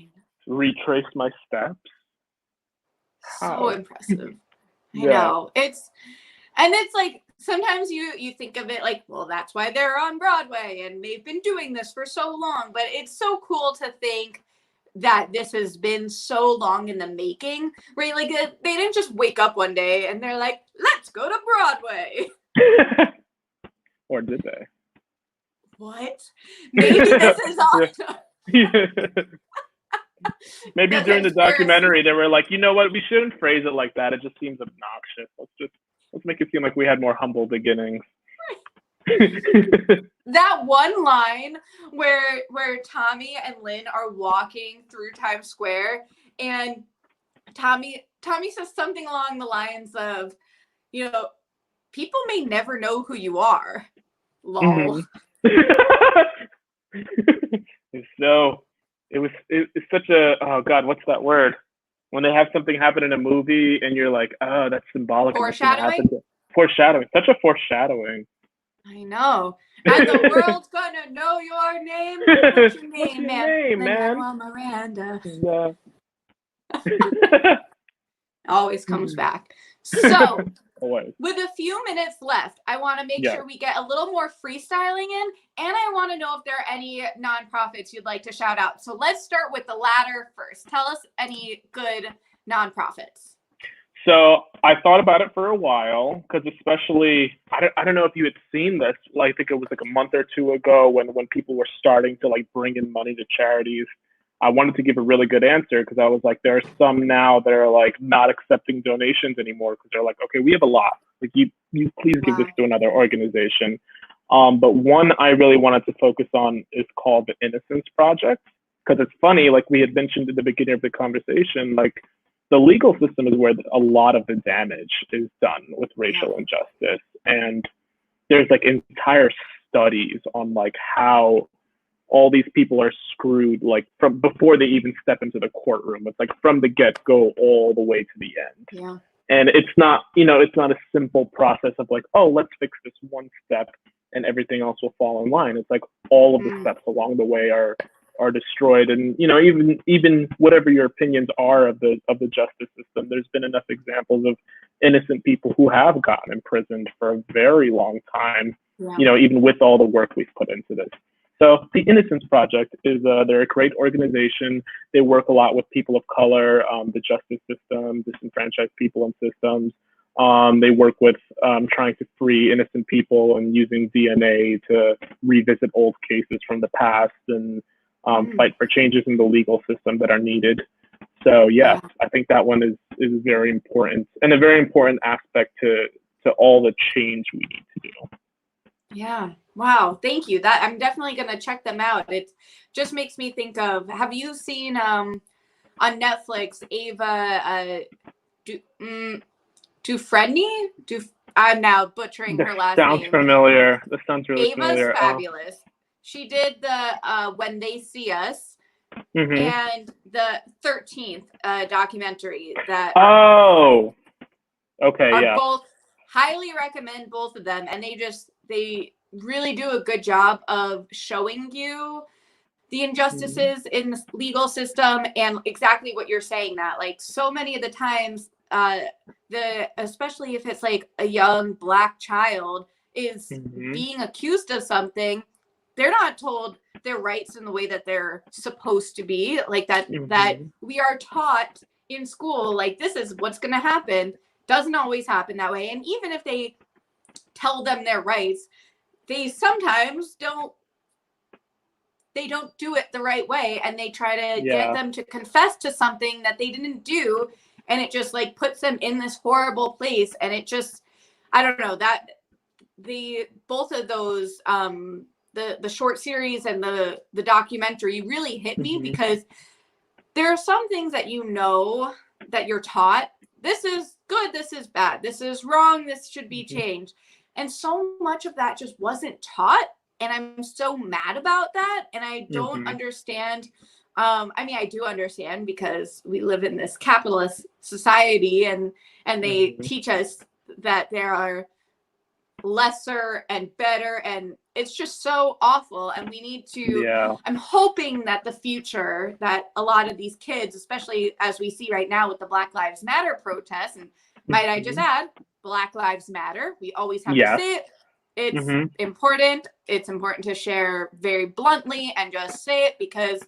retrace my steps. So impressive. I Yeah. know. It's like sometimes you think of it like, well, that's why they're on Broadway and they've been doing this for so long. But it's so cool to think that this has been so long in the making, right? Like they didn't just wake up one day and they're like, let's go to Broadway. Or did they? What? Maybe this is awesome. Maybe during the documentary they were like, you know what, we shouldn't phrase it like that. It just seems obnoxious. Let's make it seem like we had more humble beginnings. That one line where Tommy and Lynn are walking through Times Square, and Tommy says something along the lines of, you know, people may never know who you are. Lol. So it's such a, oh God, what's that word? When they have something happen in a movie and you're like, oh, that's symbolic. Foreshadowing? Foreshadowing. Such a foreshadowing. I know. And the world's gonna know your name. What's your name, man? Miranda. Yeah. Always comes back. So, always. With a few minutes left, I want to make sure we get a little more freestyling in, and I want to know if there are any nonprofits you'd like to shout out. So let's start with the latter first. Tell us any good nonprofits. So I thought about it for a while, because especially, I don't know if you had seen this, like, I think it was like a month or two ago when people were starting to like bring in money to charities. I wanted to give a really good answer because I was like, there are some now that are like not accepting donations anymore because they're like, okay, we have a lot. Like you please give this to another organization. But one I really wanted to focus on is called the Innocence Project, because it's funny, like we had mentioned at the beginning of the conversation, like the legal system is where a lot of the damage is done with racial injustice. And there's like entire studies on like how all these people are screwed, like from before they even step into the courtroom. It's like from the get-go all the way to the end. Yeah. And it's not, it's not a simple process of like, oh, let's fix this one step and everything else will fall in line. It's like all of the steps along the way are destroyed. And even whatever your opinions are of the justice system, there's been enough examples of innocent people who have gotten imprisoned for a very long time, even with all the work we've put into this. So the Innocence Project is they're a great organization. They work a lot with people of color, the justice system, disenfranchised people and systems. They work with trying to free innocent people and using DNA to revisit old cases from the past and fight for changes in the legal system that are needed. So yes, I think that one is very important and a very important aspect to all the change we need to do. Yeah. Wow. Thank you. That I'm definitely going to check them out. It just makes me think of, have you seen on Netflix, Ava Dufresne? I'm now butchering her last name. Sounds familiar. That sounds really Ava's familiar. Ava's fabulous. She did the When They See Us and the 13th documentary that both highly recommend both of them, and they really do a good job of showing you the injustices in the legal system and exactly what you're saying, that like so many of the times especially if it's like a young Black child is being accused of something, they're not told their rights in the way that they're supposed to be, like that we are taught in school, like this is what's going to happen. Doesn't always happen that way. And even if they tell them their rights, they sometimes don't do it the right way, and they try to get them to confess to something that they didn't do, and it just like puts them in this horrible place. And it just, I don't know, that both of those the short series and the documentary really hit me, because there are some things that that you're taught, this is good, this is bad, this is wrong, this should be changed. And so much of that just wasn't taught. And I'm so mad about that. And I don't understand. I mean, I do understand because we live in this capitalist society, and they teach us that there are lesser and better, and it's just so awful. And we need to, I'm hoping that the future, that a lot of these kids, especially as we see right now with the Black Lives Matter protests, and might I just add, Black Lives Matter, we always have to say it. It's important. It's important to share very bluntly and just say it, because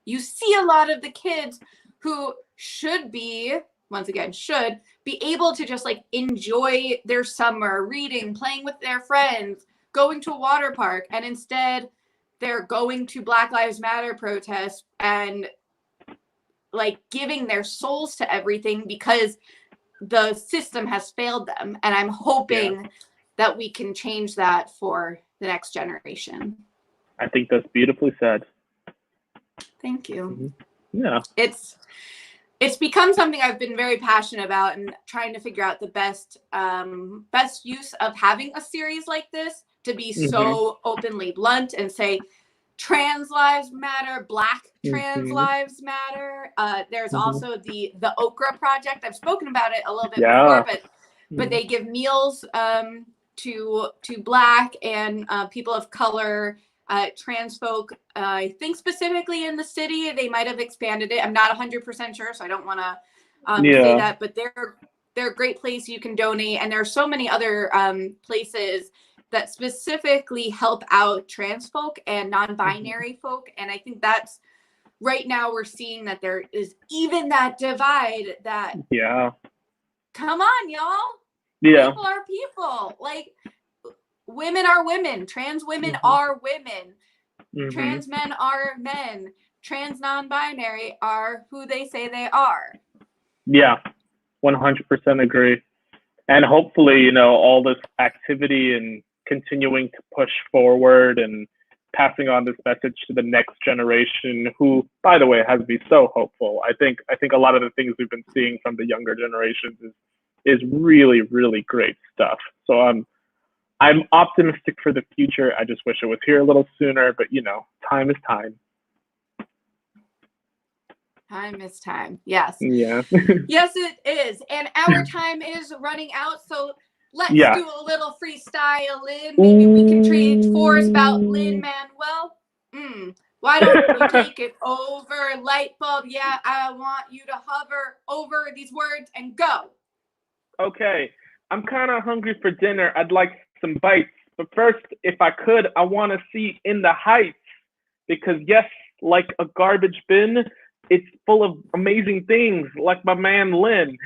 you see a lot of the kids who should be, once again, should be able to just like enjoy their summer, reading, playing with their friends, going to a water park, and instead they're going to Black Lives Matter protests and like giving their souls to everything because the system has failed them. And I'm hoping that we can change that for the next generation. I think that's beautifully said. Thank you. Yeah. It's become something I've been very passionate about, and trying to figure out the best use of having a series like this to be so openly blunt and say trans lives matter, Black trans lives matter. There's also the Okra Project. I've spoken about it a little bit before, but they give meals to Black and people of color, trans folk. I think specifically in the city, they might have expanded it. I'm not 100% sure, so I don't want to say that, but they're a great place you can donate. And there are so many other places that specifically help out trans folk and non-binary folk. And I think that's, right now we're seeing that there is even that divide that, come on, y'all. People are people. Like, women are women. Trans women are women. Trans men are men. Trans non-binary are who they say they are. Yeah, 100% agree. And hopefully, you know, all this activity and continuing to push forward and passing on this message to the next generation, who, by the way, has to be so hopeful. I think a lot of the things we've been seeing from the younger generations is really, really great stuff. So I'm optimistic for the future. I just wish it was here a little sooner, but you know, time is time. Time is time. Yes. Yeah. Yes, it is. And our time is running out. So let's do a little freestyling. Maybe we can trade fours about Lin-Manuel. Why don't we take it over? Lightbulb. Yeah, I want you to hover over these words and go. Okay. I'm kind of hungry for dinner. I'd like some bites. But first, if I could, I want to see In the Heights. Because yes, like a garbage bin, it's full of amazing things, like my man Lin.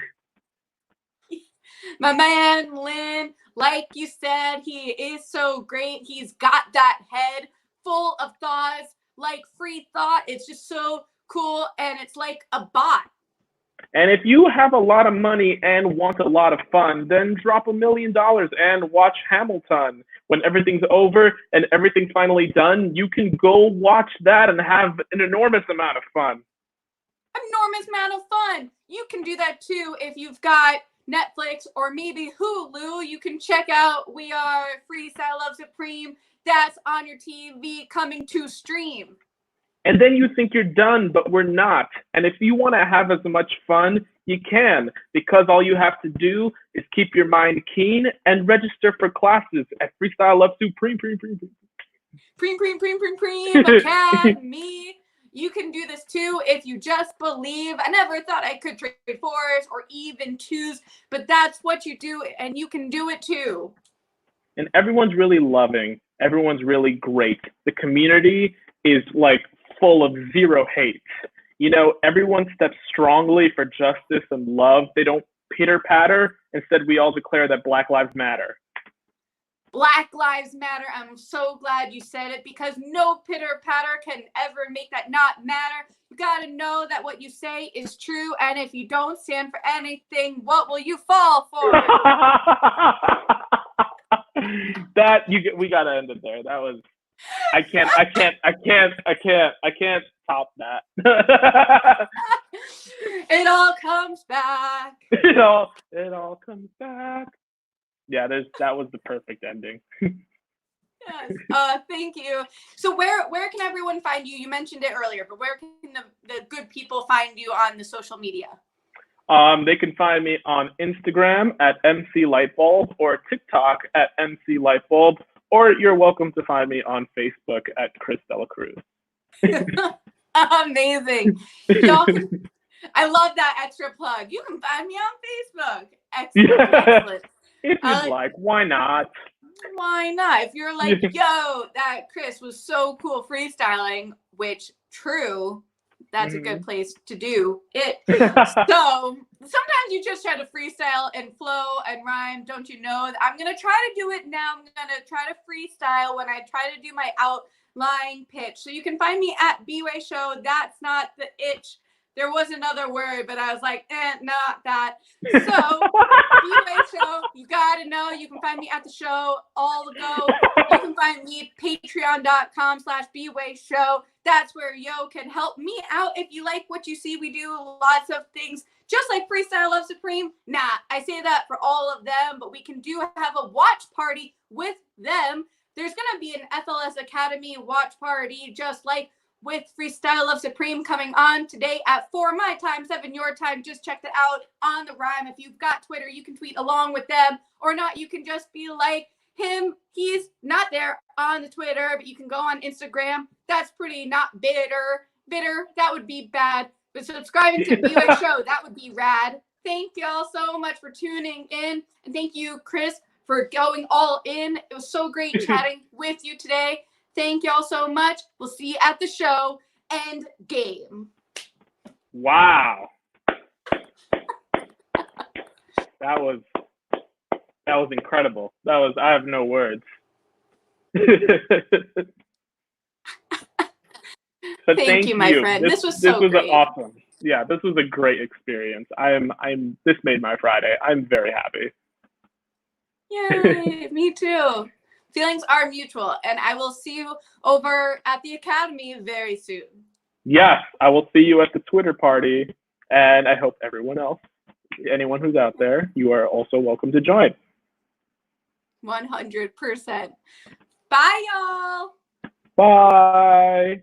My man Lin, like you said, he is so great. He's got that head full of thoughts, like free thought. It's just so cool, and it's like a bot. And if you have a lot of money and want a lot of fun, then drop $1 million and watch Hamilton. When everything's over and everything's finally done, you can go watch that and have an enormous amount of fun. Enormous amount of fun. You can do that too if you've got Netflix or maybe Hulu. You can check out We Are Freestyle Love Supreme. That's on your TV, coming to stream. And then you think you're done, but we're not. And if you want to have as much fun, you can, because all you have to do is keep your mind keen and register for classes at Freestyle Love Supreme Academy. You can do this too if you just believe. I never thought I could trade fours or even twos, but that's what you do, and you can do it too. And everyone's really loving. Everyone's really great. The community is like full of zero hate. You know, everyone steps strongly for justice and love. They don't pitter patter. Instead, we all declare that Black Lives Matter. Black Lives Matter. I'm so glad you said it, because no pitter patter can ever make that not matter. You got to know that what you say is true. And if you don't stand for anything, what will you fall for? We got to end it there. That was, I can't top that. It all comes back. It all comes back. Yeah, that was the perfect ending. Yes. Thank you. So where can everyone find you? You mentioned it earlier, but where can the good people find you on the social media? They can find me on Instagram at MC Lightbulb or TikTok at MC Lightbulb, or you're welcome to find me on Facebook at Chris Dela Cruz. Amazing. Y'all can, I love that extra plug. You can find me on Facebook. Excellent. Excellent. If you'd like, why not? Why not? If you're like, yo, that Chris was so cool freestyling, which true, that's a good place to do it. So sometimes you just try to freestyle and flow and rhyme. Don't you know? I'm going to try to do it now. I'm going to try to freestyle when I try to do my outline pitch. So you can find me at SHO. That's not the itch. There was another word, but I was like, not that. So, SHO, you got to know. You can find me at the show, all the go. You can find me at patreon.com/BWayShow. That's where yo can help me out. If you like what you see, we do lots of things, just like Freestyle Love Supreme. Nah, I say that for all of them, but we can do have a watch party with them. There's going to be an FLS Academy watch party, just like with Freestyle Love Supreme coming on today at 4 my time, 7 your time. Just check that out on the rhyme. If you've got Twitter, you can tweet along with them, or not, you can just be like him. He's not there on the Twitter, but you can go on Instagram. That's pretty not bitter. That would be bad. But subscribing to SHO, that would be rad. Thank y'all so much for tuning in. And thank you, Chris, for going all in. It was so great chatting with you today. Thank y'all so much. We'll see you at the show. End game. Wow. That was incredible. I have no words. But thank you, my friend. This was so great. Awesome. Yeah, this was a great experience. This made my Friday. I'm very happy. Yay, me too. Feelings are mutual, and I will see you over at the Academy very soon. Yes, I will see you at the Twitter party, and I hope anyone who's out there, you are also welcome to join. 100%. Bye, y'all. Bye.